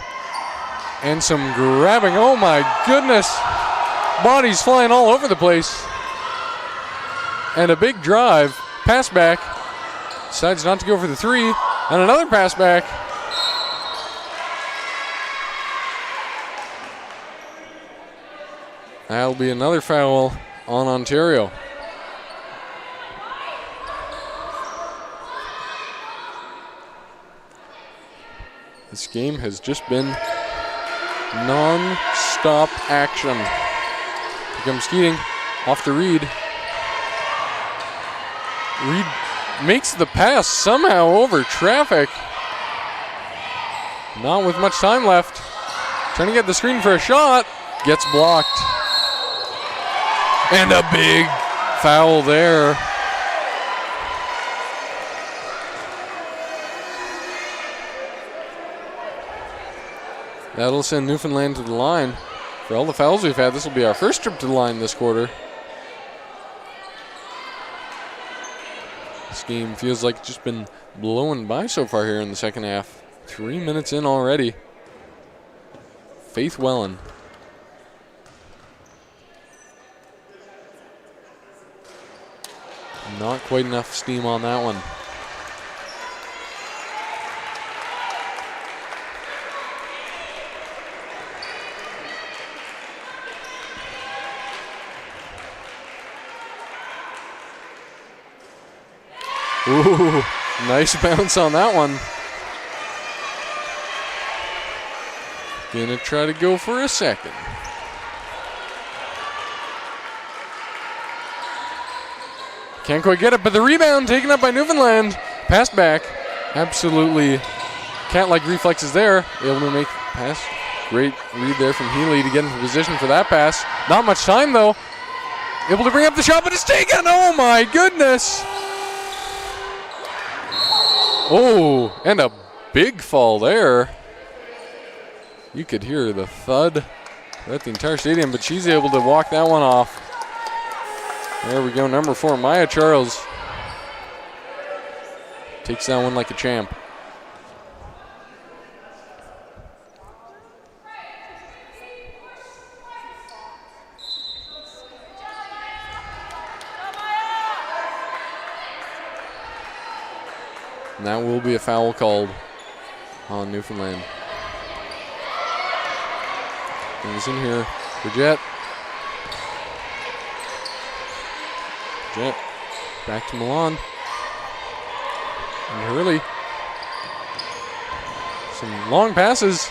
And some grabbing. Oh my goodness. Bodies flying all over the place. And a big drive. Pass back. Decides not to go for the three. And another pass back. That'll be another foul on Ontario. This game has just been non-stop action. Here comes Keating off the Reed. Reed makes the pass somehow over traffic. Not with much time left. Trying to get the screen for a shot. Gets blocked. And a big foul there. That'll send Newfoundland to the line. For all the fouls we've had, this will be our first trip to the line this quarter. This game feels like it's just been blowing by so far here in the second half. 3 minutes in already. Faith Wellen. Not quite enough steam on that one. Ooh, nice bounce on that one. Gonna try to go for a second. Can't quite get it, but the rebound taken up by Newfoundland. Passed back. Absolutely cat-like reflexes there. Able to make pass. Great read there from Healy to get into position for that pass. Not much time though. Able to bring up the shot, but it's taken. Oh my goodness. Oh, and a big fall there. You could hear the thud throughout the entire stadium, but she's able to walk that one off. There we go, number 4, Maya Charles. Takes that one like a champ. And that will be a foul called on Newfoundland. Brings in here for Jet. Jet back to Milan. And Hurley. Some long passes.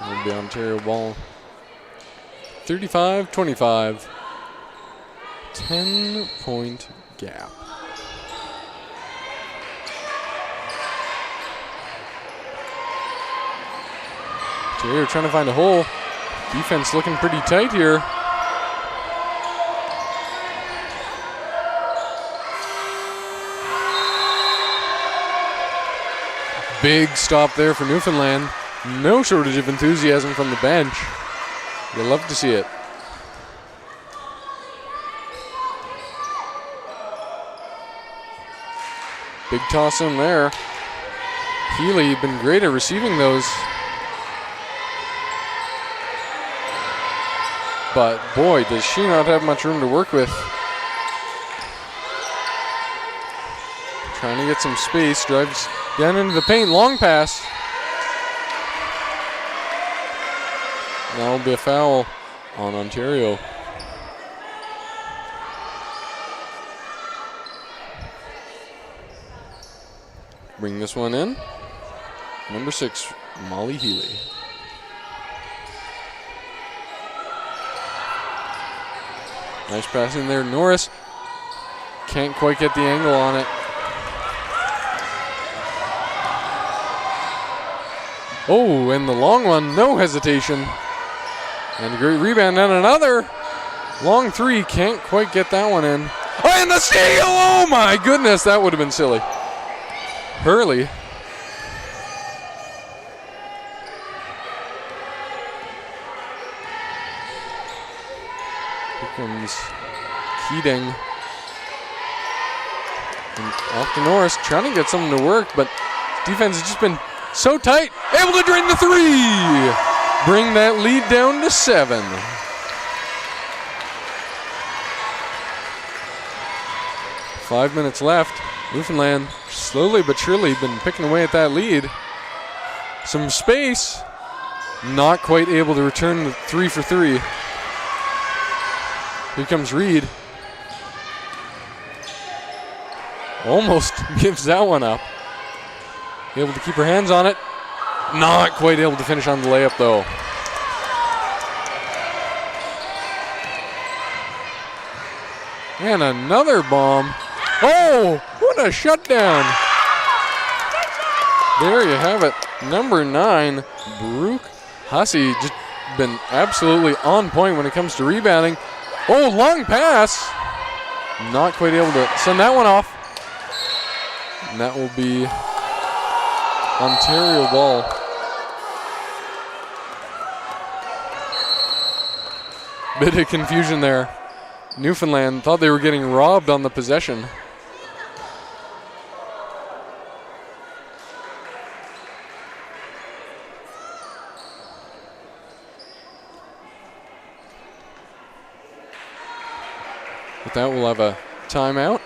It'll be Ontario ball. 35-25. 10-point gap. Ontario trying to find a hole. Defense looking pretty tight here. Big stop there for Newfoundland. No shortage of enthusiasm from the bench. You'll love to see it. Big toss in there. Healy been great at receiving those. But boy, does she not have much room to work with. Trying to get some space, drives down into the paint, long pass. That'll be a foul on Ontario. Bring this one in. Number 6, Molly Healy. Nice pass in there. Norris can't quite get the angle on it. Oh, and the long one, no hesitation. And a great rebound, and another long three. Can't quite get that one in. Oh, and the steal! Oh my goodness, that would have been silly. Hurley. Here comes Keating. And off to Norris, trying to get something to work, but defense has just been so tight. Able to drain the three. Bring that lead down to 7. Five minutes left. Newfoundland slowly but surely been picking away at that lead. Some space. Not quite able to return the 3 for 3. Here comes Reed. Almost gives that one up. Able to keep her hands on it. Not quite able to finish on the layup though. And another bomb. Oh, what a shutdown. There you have it. Number 9, Brooke Hussey, just been absolutely on point when it comes to rebounding. Oh, long pass. Not quite able to send that one off. And that will be Ontario ball. Bit of confusion there. Newfoundland thought they were getting robbed on the possession. With that, we'll have a timeout.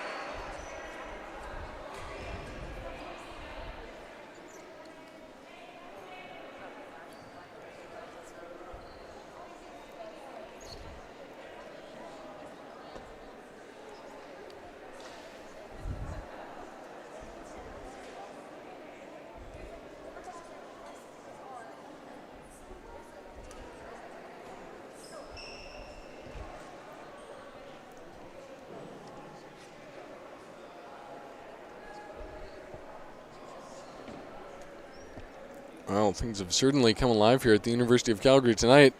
Well, things have certainly come alive here at the University of Calgary tonight.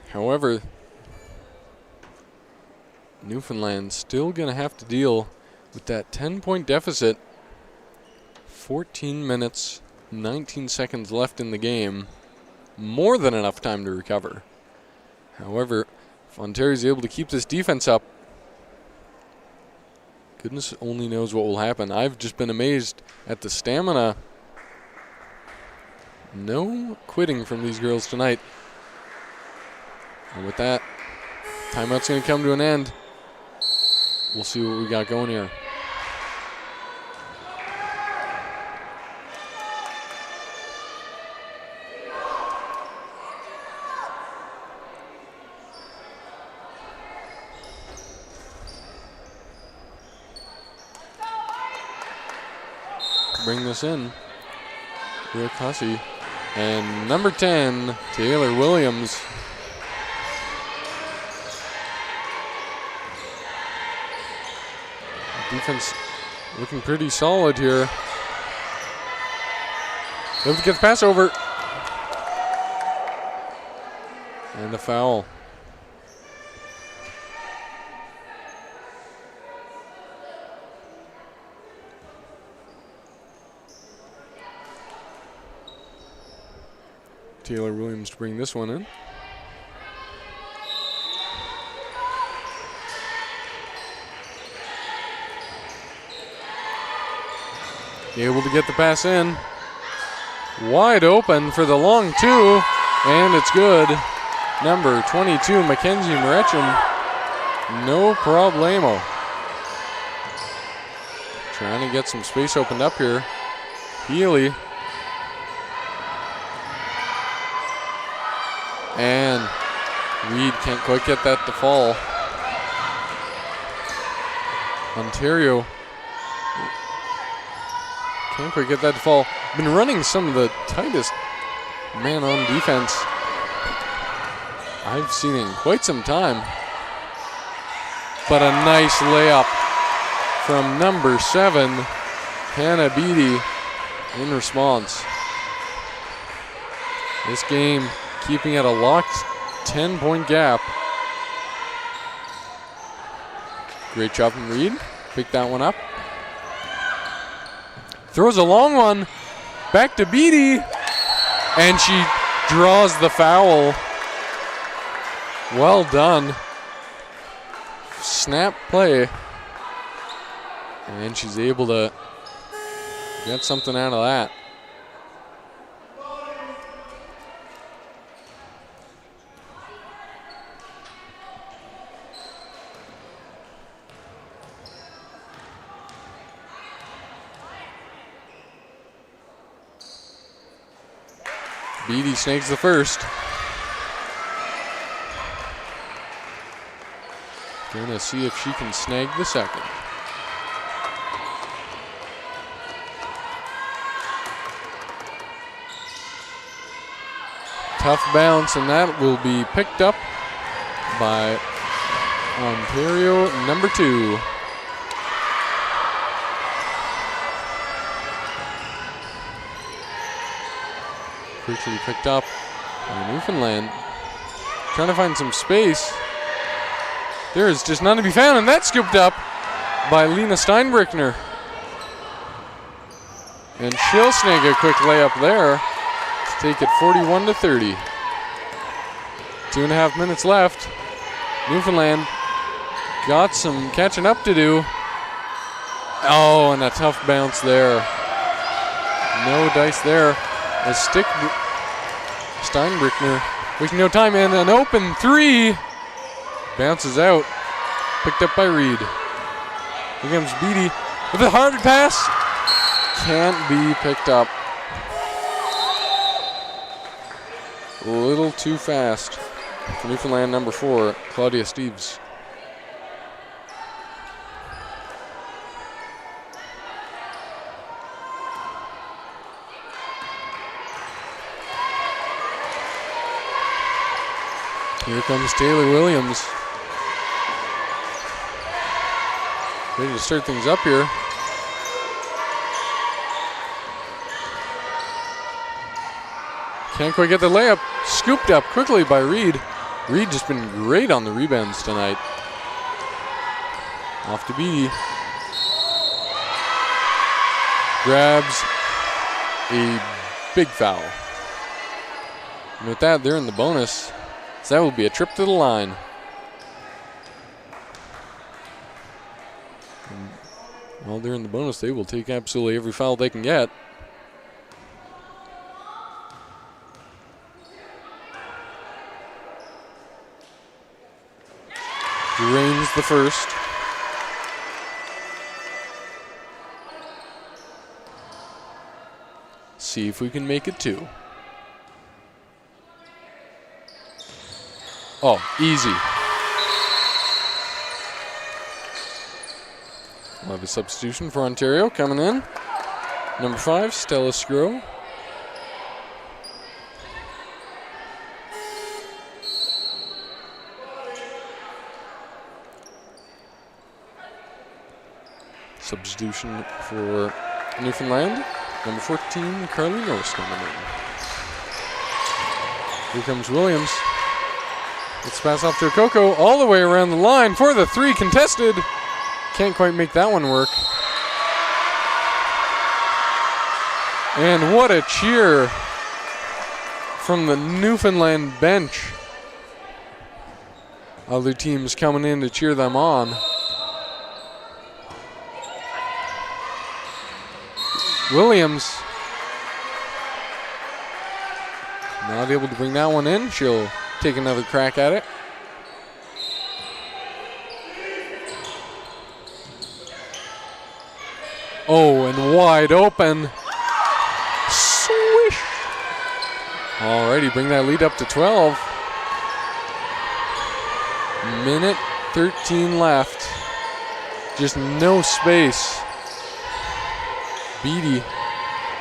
However, Newfoundland still going to have to deal with that 10-point deficit. 14 minutes, 19 seconds left in the game. More than enough time to recover. However, if Ontario is able to keep this defense up, goodness only knows what will happen. I've just been amazed at the stamina. No quitting from these girls tonight. And with that, timeout's going to come to an end. We'll see what we got going here. Bring this in. Brooke Hussey. And number 10, Taylor Williams. Defense looking pretty solid here. Able to get the pass over. And a foul. Taylor Williams to bring this one in. able to get the pass in. Wide open for the long two, and it's good. Number 22, Mackenzie Mrechin. No problemo. Trying to get some space opened up here. Healy. And Reed can't quite get that to fall. Ontario can't quite get that to fall. Been running some of the tightest man on defense I've seen in quite some time. But a nice layup from number 7, Hannah Beatty, in response. This game keeping it a locked 10-point gap. Great job from Reed. Pick that one up. Throws a long one. Back to Beatty. And she draws the foul. Well done. Snap play. And she's able to get something out of that. Beatty snags the first. Gonna see if she can snag the second. Tough bounce, and that will be picked up by Ontario, number 2. Quickly picked up by Newfoundland. Trying to find some space. There is just none to be found, and that's scooped up by Lena Steinbrickner. And she'll snag a quick layup there to take it 41-30. 2.5 minutes left. Newfoundland got some catching up to do. Oh, and a tough bounce there. No dice there. A stick Steinbrickner wasting no time, and an open 3 bounces out, picked up by Reed. Here comes Beatty with a hard pass, can't be picked up. A little too fast for Newfoundland, number 4, Claudia Steves. Here comes Taylor Williams. Ready to start things up here. Can't quite get the layup. Scooped up quickly by Reed. Reed just been great on the rebounds tonight. Off to Beatty. Grabs a big foul. And with that, they're in the bonus. So that will be a trip to the line. And while they're in the bonus, they will take absolutely every foul they can get. Drains the first. See if we can make it 2. Oh, easy. We'll have a substitution for Ontario coming in. Number 5, Stella Scrow. Substitution for Newfoundland. Number 14, Carly Norris coming in. Here comes Williams. Let's pass off to Coco all the way around the line for the 3 contested. Can't quite make that one work. And what a cheer from the Newfoundland bench. Other teams coming in to cheer them on. Williams not able to bring that one in. She'll take another crack at it. Oh, and wide open. Swish. Alrighty, bring that lead up to 12. Minute 13 left. Just no space. Beatty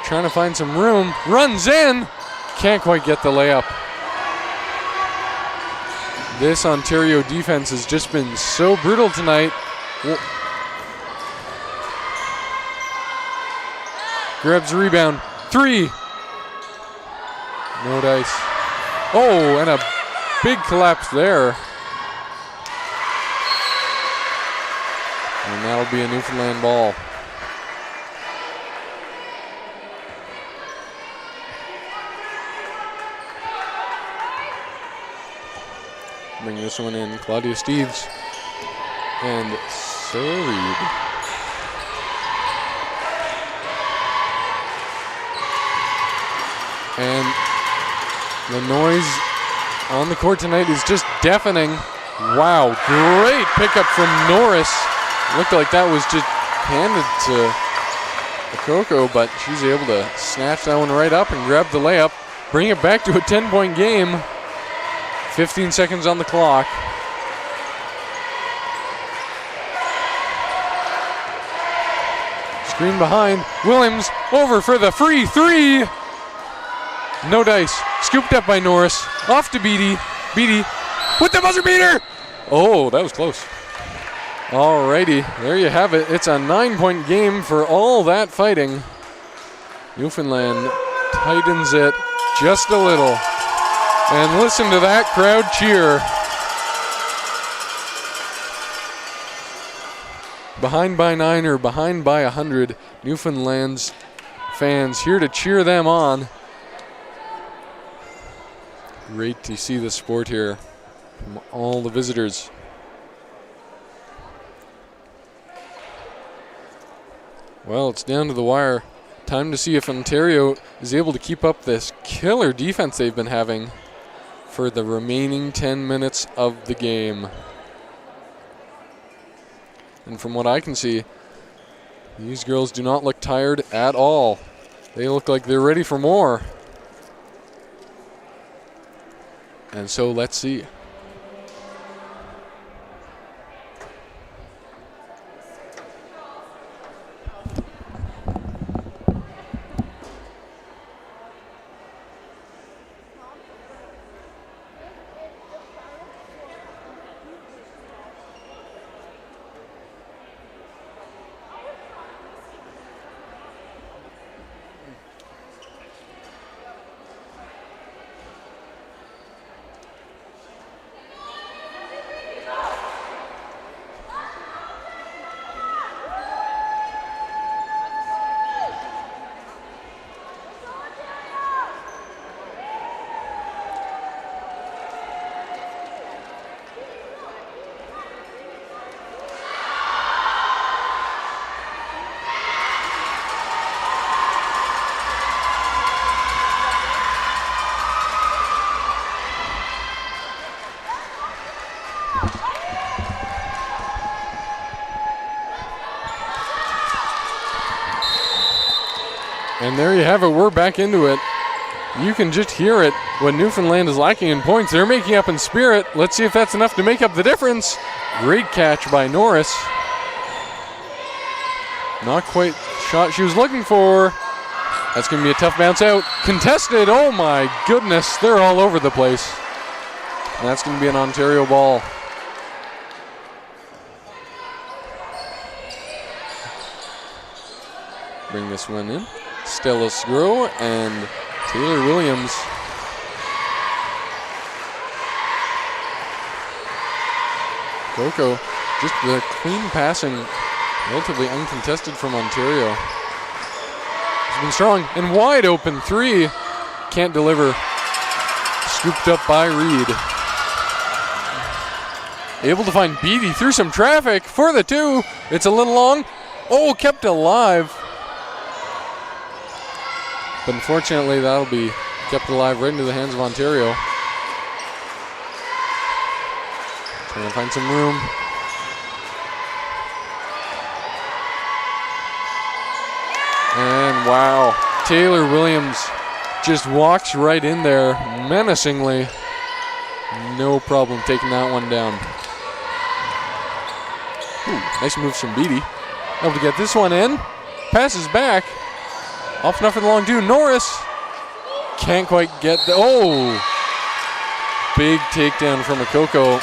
trying to find some room. Runs in. Can't quite get the layup. This Ontario defense has just been so brutal tonight. Grabs the rebound. 3. No dice. Oh, and a big collapse there. And that'll be a Newfoundland ball. Bring this one in. Claudia Steves. And Sarah Reed. And the noise on the court tonight is just deafening. Wow, great pickup from Norris. Looked like that was just handed to Coco, but she's able to snatch that one right up and grab the layup. Bring it back to a 10-point game. 15 seconds on the clock. Screen behind. Williams over for the free 3. No dice. Scooped up by Norris. Off to Beatty. Beatty with the buzzer beater. Oh, that was close. Alrighty, there you have it. It's a 9-point game for all that fighting. Newfoundland tightens it just a little. And listen to that crowd cheer. Behind by 9 or behind by 100, Newfoundland's fans here to cheer them on. Great to see the sport here from all the visitors. Well, it's down to the wire. Time to see if Ontario is able to keep up this killer defense they've been having for the remaining 10 minutes of the game. And from what I can see, these girls do not look tired at all. They look like they're ready for more. And so let's see. And there you have it. We're back into it. You can just hear it. What Newfoundland is lacking in points, they're making up in spirit. Let's see if that's enough to make up the difference. Great catch by Norris. Not quite shot she was looking for. That's going to be a tough bounce out. Contested. Oh my goodness. They're all over the place. And that's going to be an Ontario ball. Bring this one in. Stella Sgro and Taylor Williams. Coco, just the clean passing, relatively uncontested from Ontario. It's been strong and wide open 3. Can't deliver. Scooped up by Reed. Able to find Beatty through some traffic for the 2. It's a little long. Oh, kept alive. But unfortunately, that'll be kept alive right into the hands of Ontario. Trying to find some room. And wow, Taylor Williams just walks right in there menacingly. No problem taking that one down. Ooh, nice moves from Beatty. Able to get this one in. Passes back. Off enough for the long two. Norris can't quite get the. Oh! Big takedown from Akoko.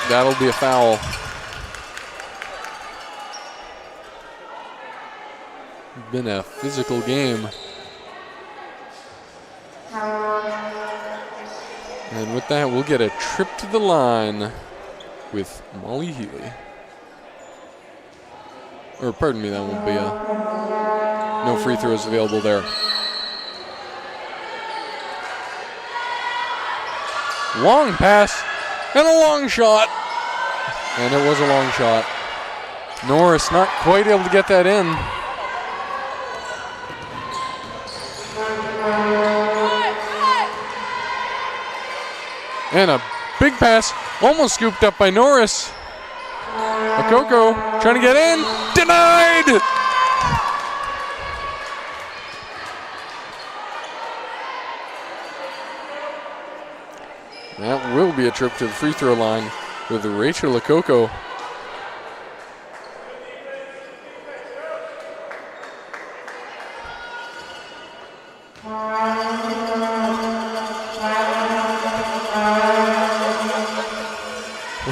That'll be a foul. Been a physical game. And with that, we'll get a trip to the line with Molly Healy. Or pardon me, that won't be no free throws available there. Long pass and a long shot. And it was a long shot. Norris not quite able to get that in. And a big pass, almost scooped up by Norris. Akoko trying to get in, denied! That will be a trip to the free throw line with Rachel Akoko.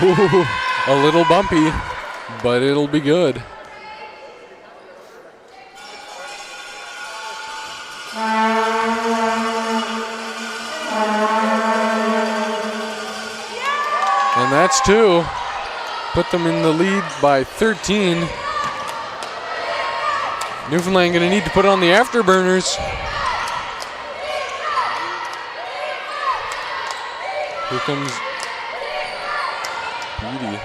Ooh, a little bumpy, but it'll be good. And that's two. Put them in the lead by 13. Newfoundland going to need to put on the afterburners. Here comes Beatty.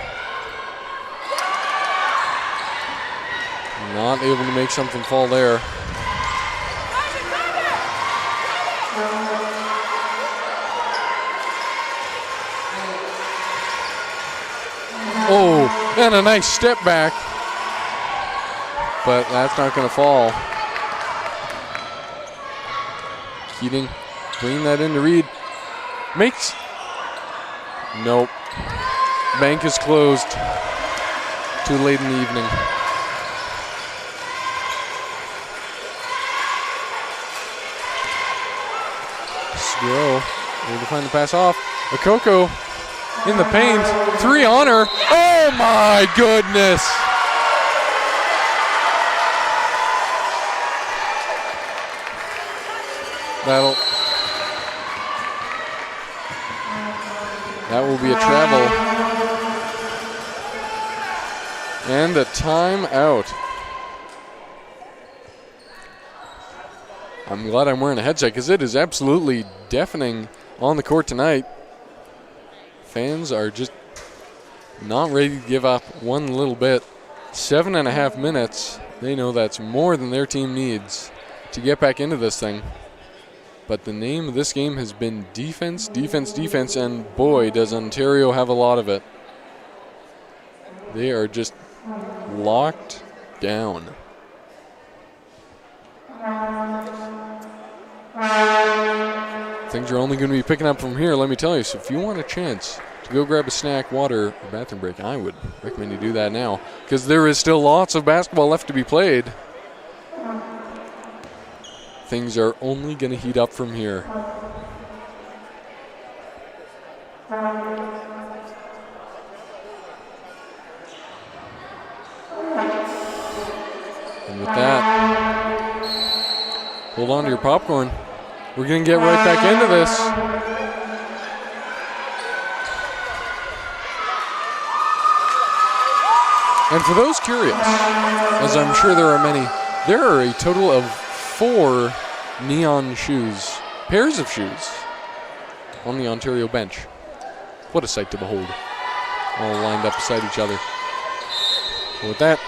Not able to make something fall there. Oh, and a nice step back. But that's not going to fall. Keating bringing that in to Reed. Makes. Nope. Bank is closed. Too late in the evening. Sgro able to find the pass off. Akoko in the paint. Three on her. Oh my goodness. That will be a travel. And a timeout. I'm glad I'm wearing a headset because it is absolutely deafening on the court tonight. Fans are just not ready to give up one little bit. 7.5 minutes. They know that's more than their team needs to get back into this thing. But the name of this game has been defense, defense, defense, and boy, does Ontario have a lot of it. They are just locked down. Things are only going to be picking up from here, let me tell you. So if you want a chance to go grab a snack, water, or bathroom break, I would recommend you do that now because there is still lots of basketball left to be played. Things are only going to heat up from here. And with that, hold on to your popcorn. We're going to get right back into this. And for those curious, as I'm sure there are many, there are a total of 4 neon shoes, pairs of shoes, on the Ontario bench. What a sight to behold. All lined up beside each other. So with that,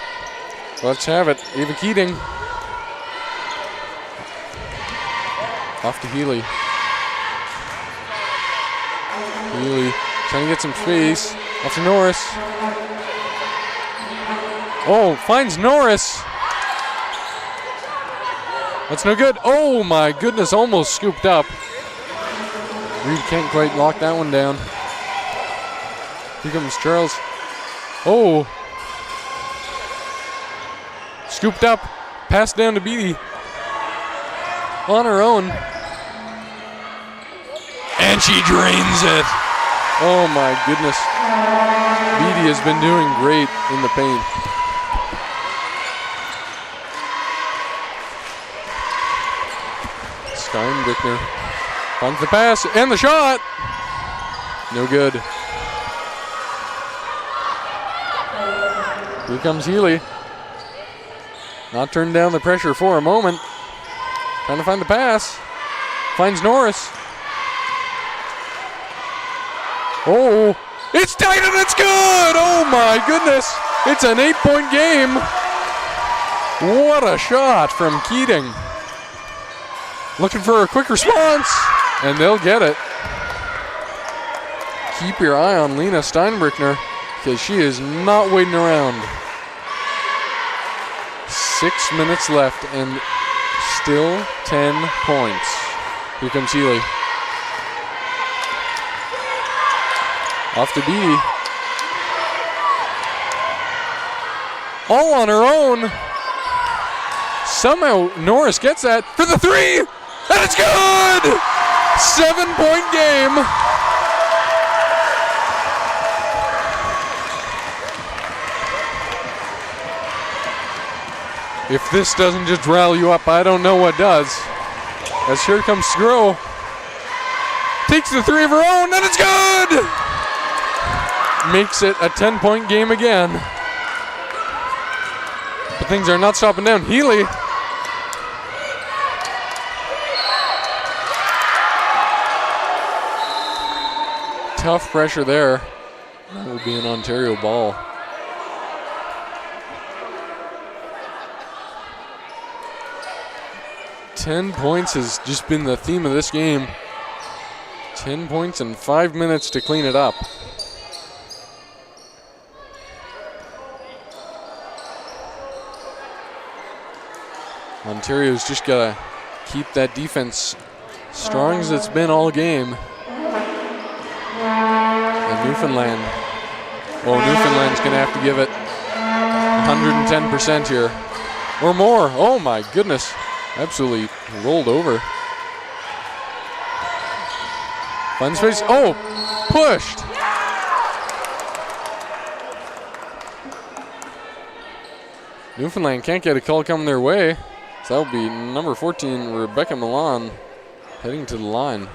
let's have it. Ava Keating. Off to Healy. Healy trying to get some space. Off to Norris. Oh, finds Norris. That's no good. Oh my goodness, almost scooped up. Reed can't quite lock that one down. Here comes Charles. Oh. Scooped up. Pass down to Beattie. On her own. And she drains it. Oh my goodness. Beattie has been doing great in the paint. Steinbrickner finds the pass and the shot. No good. Here comes Healy. Not turning down the pressure for a moment. Trying to find the pass. Finds Norris. Oh, it's tight and it's good! Oh my goodness! It's an 8-point game. What a shot from Keating. Looking for a quick response, and they'll get it. Keep your eye on Lena Steinbrickner, because she is not waiting around. 6 minutes left, and still 10 points. Here comes Healy. Off to Beattie. All on her own. Somehow Norris gets that for the three, and it's good! 7-point game. If this doesn't just rile you up, I don't know what does. As here comes Sgro. Takes the three of her own, and it's good! Makes it a 10-point game again. But things are not stopping down. Healy. Tough pressure there. That will be an Ontario ball. $10 points has just been the theme of this game. 10 points and 5 minutes to clean it up. Ontario's just got to keep that defense strong as it's been all game. And Newfoundland, well, Newfoundland's going to have to give it 110% here. Or more. Oh my goodness. Absolutely rolled over. Finds space. Oh, pushed. Newfoundland can't get a call coming their way. So that will be number 14, Rebecca Milan, heading to the line.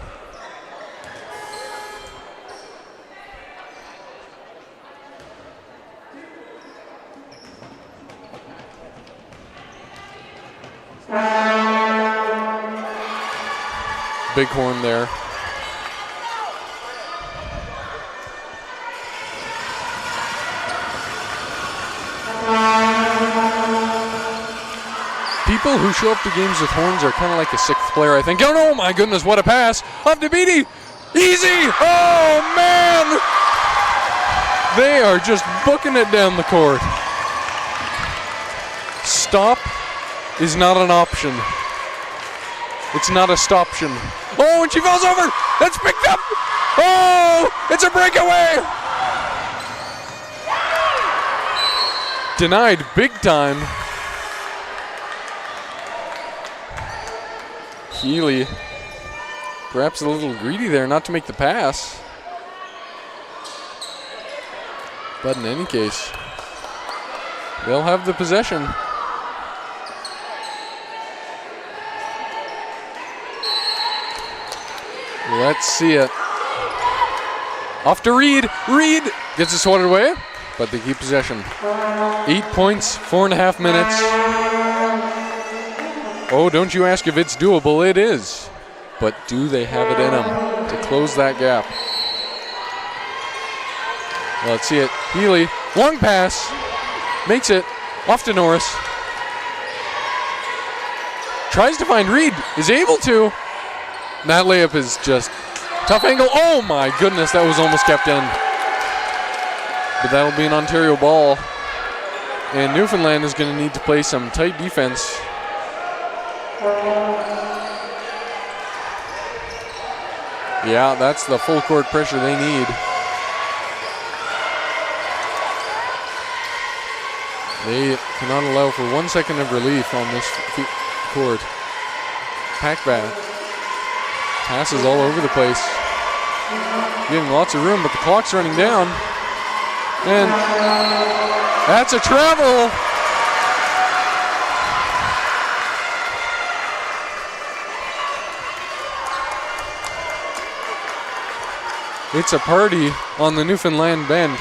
Bighorn there. People who show up to games with horns are kind of like a sixth player, I think. Oh my goodness, what a pass. Up to Beattie. Easy. Oh, man. They are just booking it down the court. Stop is not an option. It's not a stoption. Oh, and she falls over. That's picked up. Oh, it's a breakaway. Denied big time. Healy, perhaps a little greedy there not to make the pass. But in any case, they'll have the possession. Let's see it. Off to Reed. Reed gets it swatted away, but they keep possession. 8 points, 4.5 minutes. Oh, don't you ask if it's doable. It is. But do they have it in them to close that gap? Well, let's see it. Healy, long pass. Makes it. Off to Norris. Tries to find Reed. Is able to. That layup is just tough angle. Oh my goodness, that was almost kept in. But that'll be an Ontario ball. And Newfoundland is going to need to play some tight defense. Yeah, that's the full court pressure they need. They cannot allow for 1 second of relief on this court. Packback. Passes all over the place. Getting lots of room, but the clock's running down. And that's a travel. It's a party on the Newfoundland bench.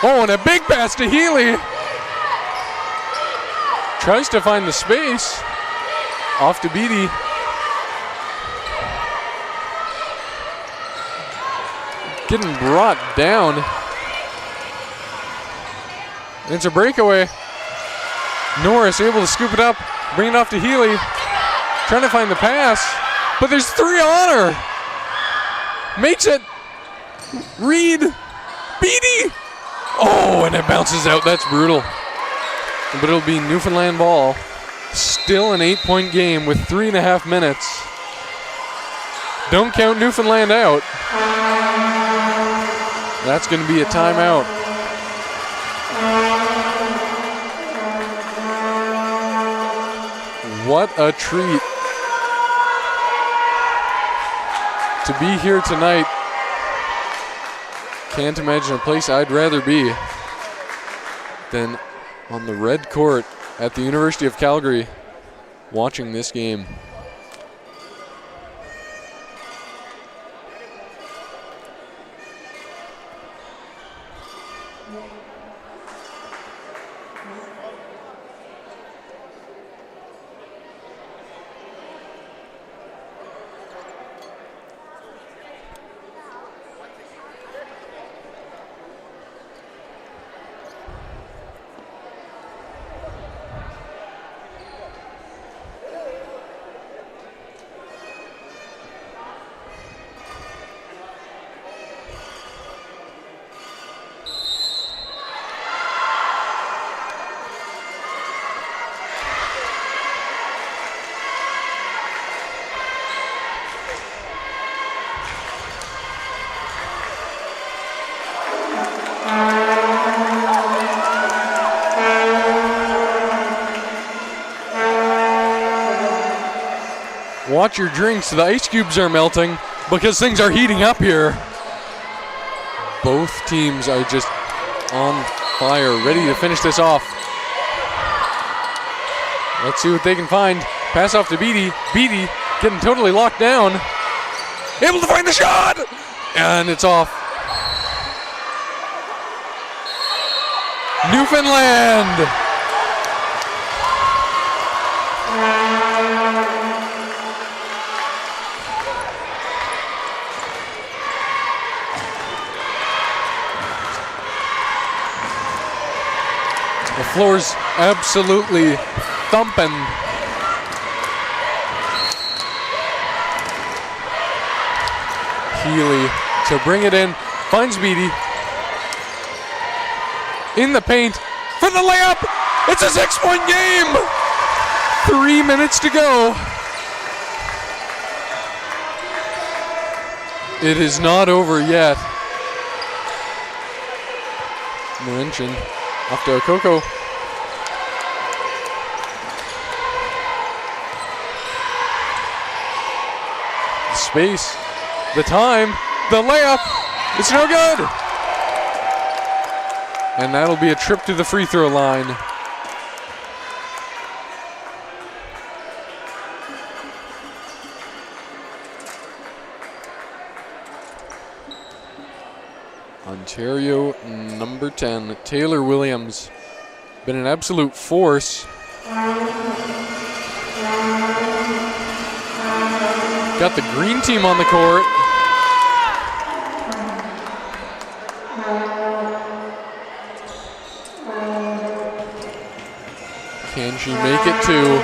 Oh, and a big pass to Healy. Tries to find the space. Off to Beatty. Getting brought down. It's a breakaway. Norris able to scoop it up, bring it off to Healy. Trying to find the pass, but there's three on her. Makes it. Reed. Beatty. Oh, and it bounces out. That's brutal. But it'll be Newfoundland ball. Still an 8-point game with 3.5 minutes. Don't count Newfoundland out. That's going to be a timeout. What a treat to be here tonight. Can't imagine a place I'd rather be than on the red court at the University of Calgary watching this game. Watch your drinks, the ice cubes are melting because things are heating up here. Both teams are just on fire, ready to finish this off. Let's see what they can find. Pass off to Beatty. Beatty getting totally locked down. Able to find the shot! And it's off. Newfoundland! The floor's absolutely thumping. Healy to bring it in, finds Beatty. In the paint for the layup. It's a 6-point game. 3 minutes to go. It is not over yet. Mention off to Coco. The space, the time, the layup. It's no good. And that'll be a trip to the free throw line. Ontario number 10, Taylor Williams. Been an absolute force. Got the green team on the court. Can she make it too?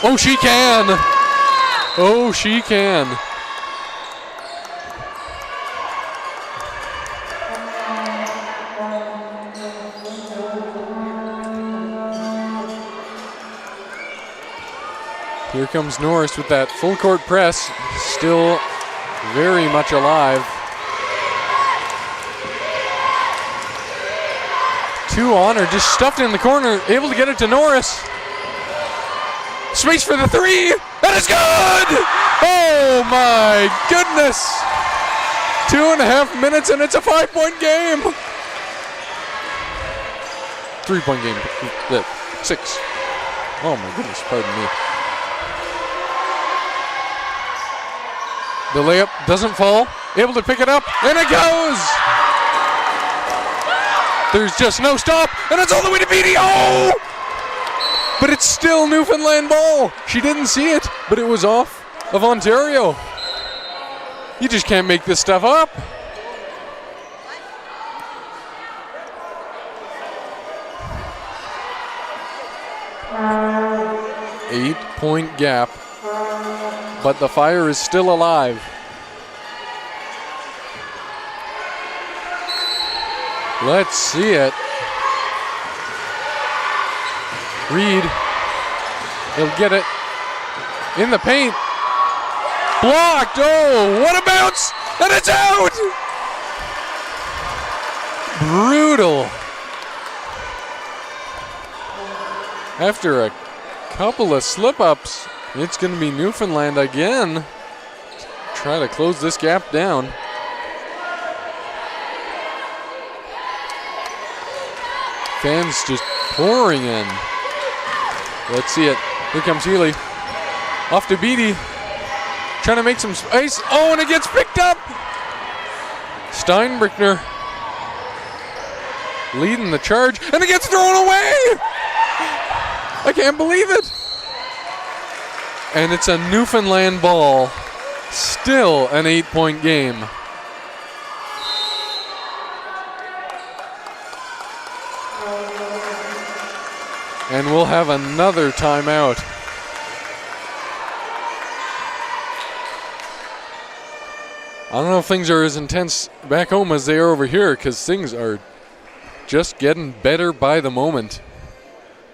Oh, she can. Oh, she can. Here comes Norris with that full court press, still very much alive. 2 on her, just stuffed in the corner, able to get it to Norris. Space for the 3, that is good! Oh my goodness! 2.5 minutes and it's a 5-point game. 3-point game, 6. Oh my goodness, pardon me. The layup doesn't fall, able to pick it up, and it goes! There's just no stop, and it's all the way to Beatty. Oh! But it's still Newfoundland ball. She didn't see it, but it was off of Ontario. You just can't make this stuff up. Eight-point gap, but the Fire is still alive. Let's see it. Reed, he'll get it in the paint. Blocked, oh, what a bounce, and it's out! Brutal. After a couple of slip-ups, it's going to be Newfoundland again. Try to close this gap down. Fans just pouring in. Let's see it. Here comes Healy. Off to Beatty. Trying to make some space. Oh, and it gets picked up. Steinbrickner leading the charge, and it gets thrown away. I can't believe it. And it's a Newfoundland ball. Still an 8-point game. And we'll have another timeout. I don't know if things are as intense back home as they are over here, because things are just getting better by the moment.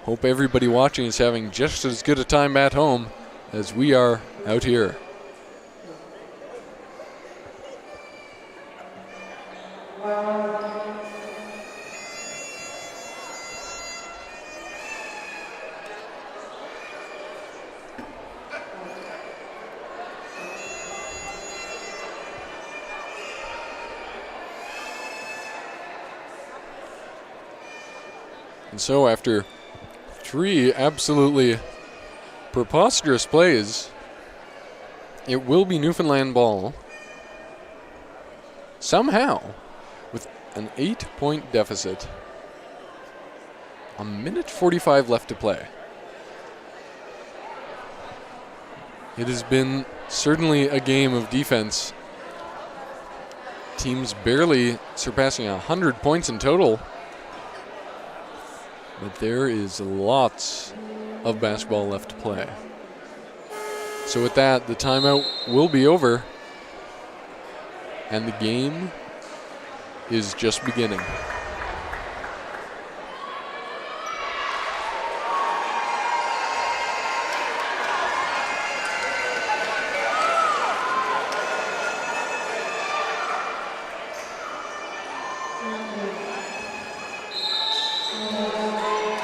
Hope everybody watching is having just as good a time at home as we are out here. And so after 3 absolutely preposterous plays, it will be Newfoundland ball. Somehow, with an 8-point deficit. A minute 45 left to play. It has been certainly a game of defense. Teams barely surpassing 100 points in total. But there is lots of basketball left to play. So with that, the timeout will be over. And the game is just beginning.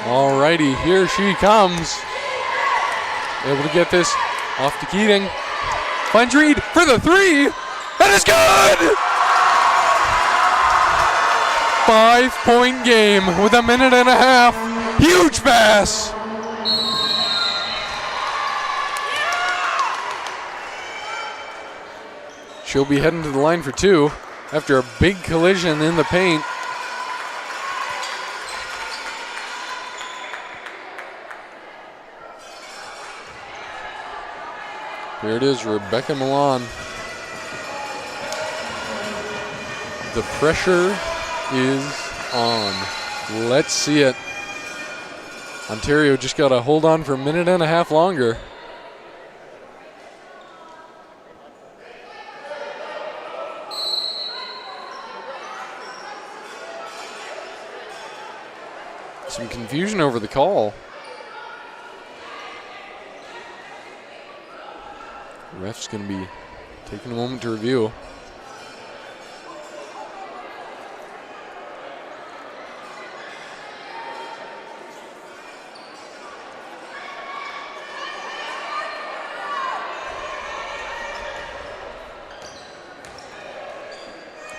Alrighty, here she comes. Able to get this off to Keating. Finds Reed for the 3. That is good! 5-point game with a minute and a half. Huge pass. She'll be heading to the line for 2 after a big collision in the paint. Here it is, Rebecca Milan. The pressure is on. Let's see it. Ontario just got to hold on for a minute and a half longer. Some confusion over the call. The ref's going to be taking a moment to review.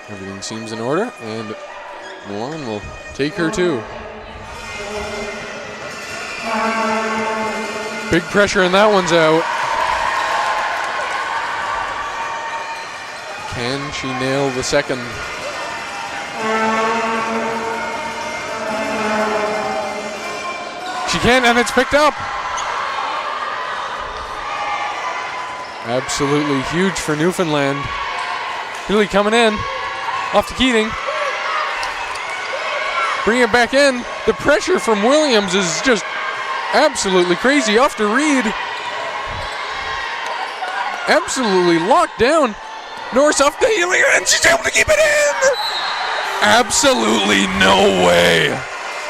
Everything seems in order, and Milan will take her too. Big pressure, and that one's out. Can she nail the second? She can, and it's picked up. Absolutely huge for Newfoundland. Healy coming in. Off to Keating. Bring it back in. The pressure from Williams is just absolutely crazy. Off to Reed. Absolutely locked down. Norris off to Healy, and she's able to keep it in. Absolutely no way.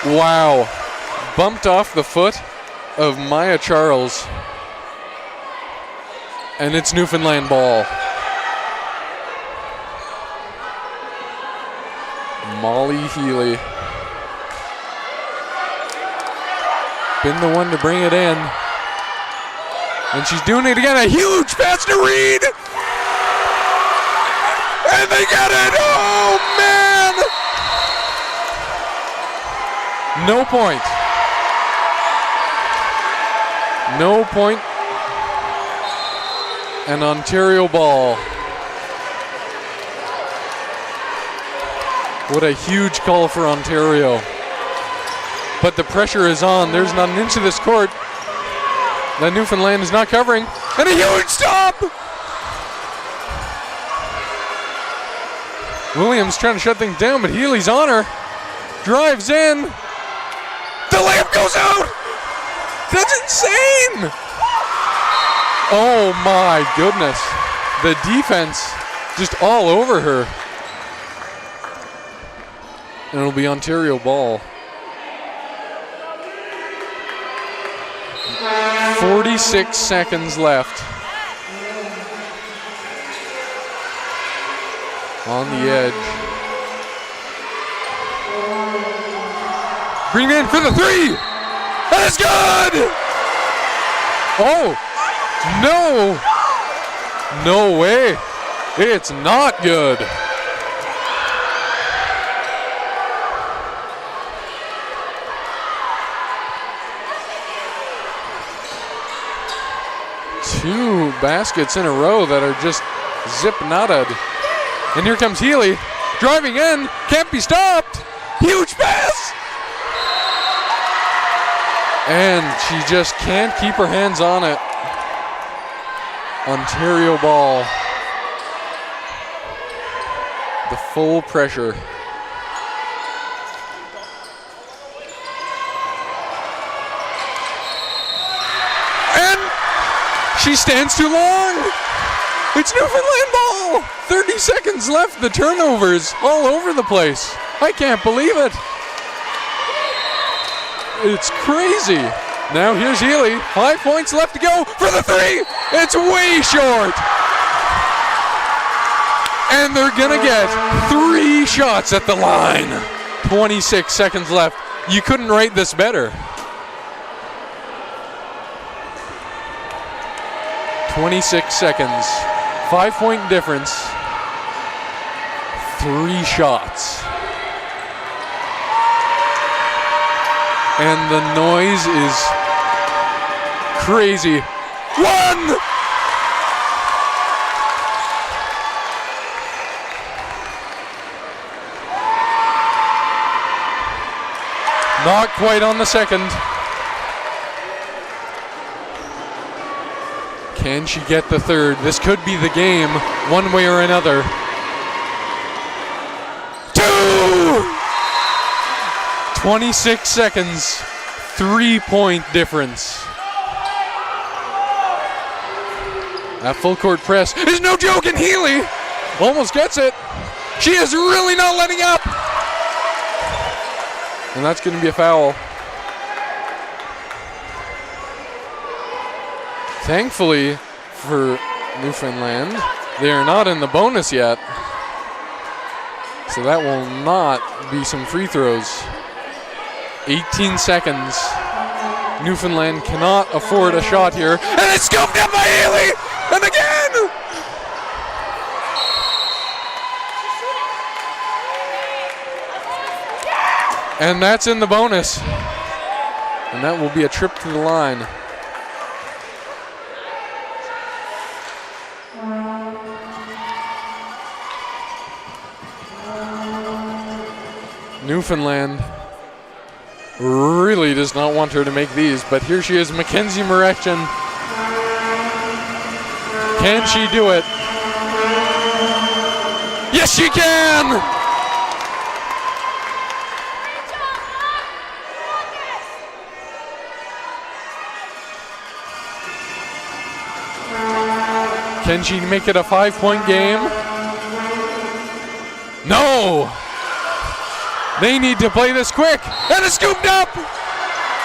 Wow. Bumped off the foot of Maya Charles. And it's Newfoundland ball. Molly Healy. Been the one to bring it in. And she's doing it again. A huge pass to Reed. And they got it. Oh, man. No point. No point. An Ontario ball. What a huge call for Ontario. But the pressure is on. There's not an inch of this court that Newfoundland is not covering. And a huge stop! Williams trying to shut things down, but Healy's on her. Drives in. The layup goes out! That's insane! Oh my goodness. The defense just all over her. And it'll be Ontario ball. 46 seconds left. On the edge. Bring it in for the three. That's good. Oh, no. No way. It's not good. Two baskets in a row that are just zip-nutted. And here comes Healy, driving in, can't be stopped. Huge pass! And she just can't keep her hands on it. Ontario ball. The full pressure. She stands too long. It's Newfoundland ball. 30 seconds left. The turnovers all over the place. I can't believe it. It's crazy. Now here's Healy. 5 points left to go for the three. It's way short. And they're going to get 3 shots at the line. 26 seconds left. You couldn't write this better. 26 seconds, 5-point difference, 3 shots. And the noise is crazy. 1! Not quite on the second. Can she get the third? This could be the game, one way or another. 2! 26 seconds, 3-point difference. That full court press is no joke, and Healy almost gets it. She is really not letting up. And that's going to be a foul. Thankfully for Newfoundland, they are not in the bonus yet. So that will not be some free throws. 18 seconds. Newfoundland cannot afford a shot here. And it's scooped up by Ely! And again! And that's in the bonus. And that will be a trip to the line. Newfoundland really does not want her to make these, but here she is, Mackenzie Morection. Can she do it? Yes, she can! Can she make it a 5-point game? No! They need to play this quick. And it's scooped up!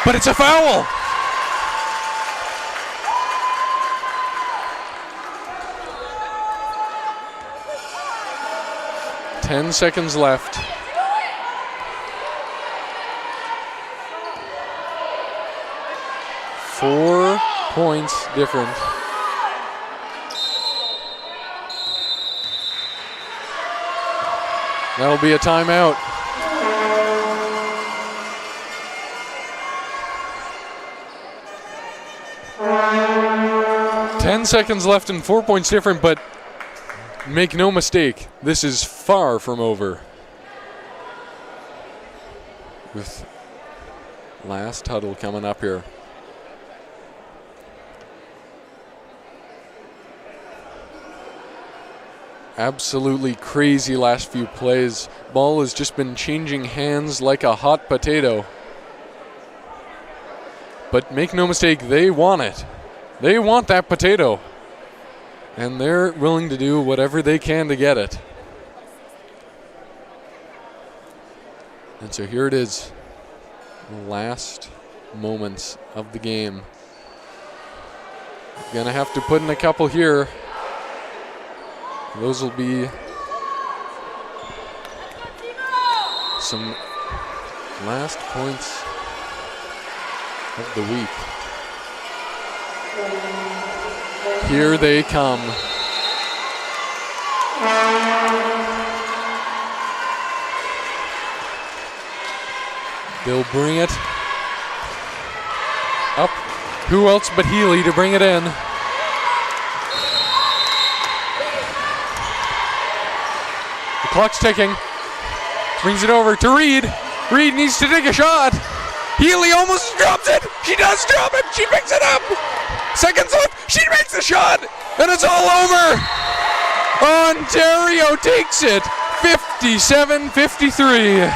But it's a foul. Ten seconds left. Four points different. That'll be a timeout. Ten seconds left and 4 points different, but make no mistake, this is far from over. With last huddle coming up here. Absolutely crazy last few plays. Ball has just been changing hands like a hot potato. But make no mistake, they want it. They want that potato. And they're willing to do whatever they can to get it. And so here it is. The last moments of the game. Gonna have to put in a couple here. Those will be some last points of the week. Here they come. They'll bring it up. Who else but Healy to bring it in? The clock's ticking. Brings it over to Reed. Reed needs to take a shot. Healy almost drops it. She does drop it. She picks it up. Seconds left. She makes the shot. And it's all over. Ontario takes it. 57-53.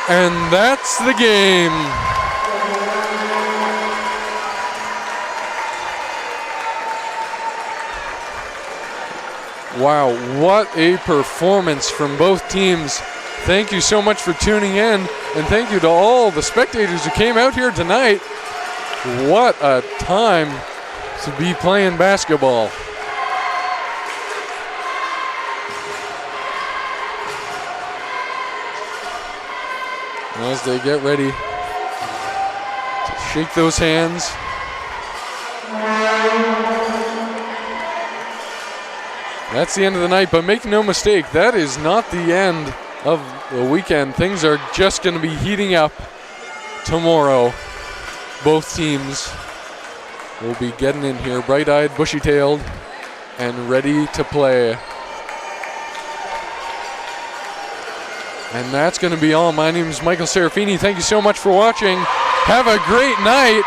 And that's the game. Wow, what a performance from both teams. Thank you so much for tuning in, and thank you to all the spectators who came out here tonight. What a time to be playing basketball. And as they get ready to shake those hands, that's the end of the night, but make no mistake, that is not the end of the weekend. Things are just going to be heating up tomorrow. Both teams will be getting in here bright-eyed, bushy-tailed, and ready to play. And that's going to be all. My name is Michael Serafini. Thank you so much for watching. Have a great night.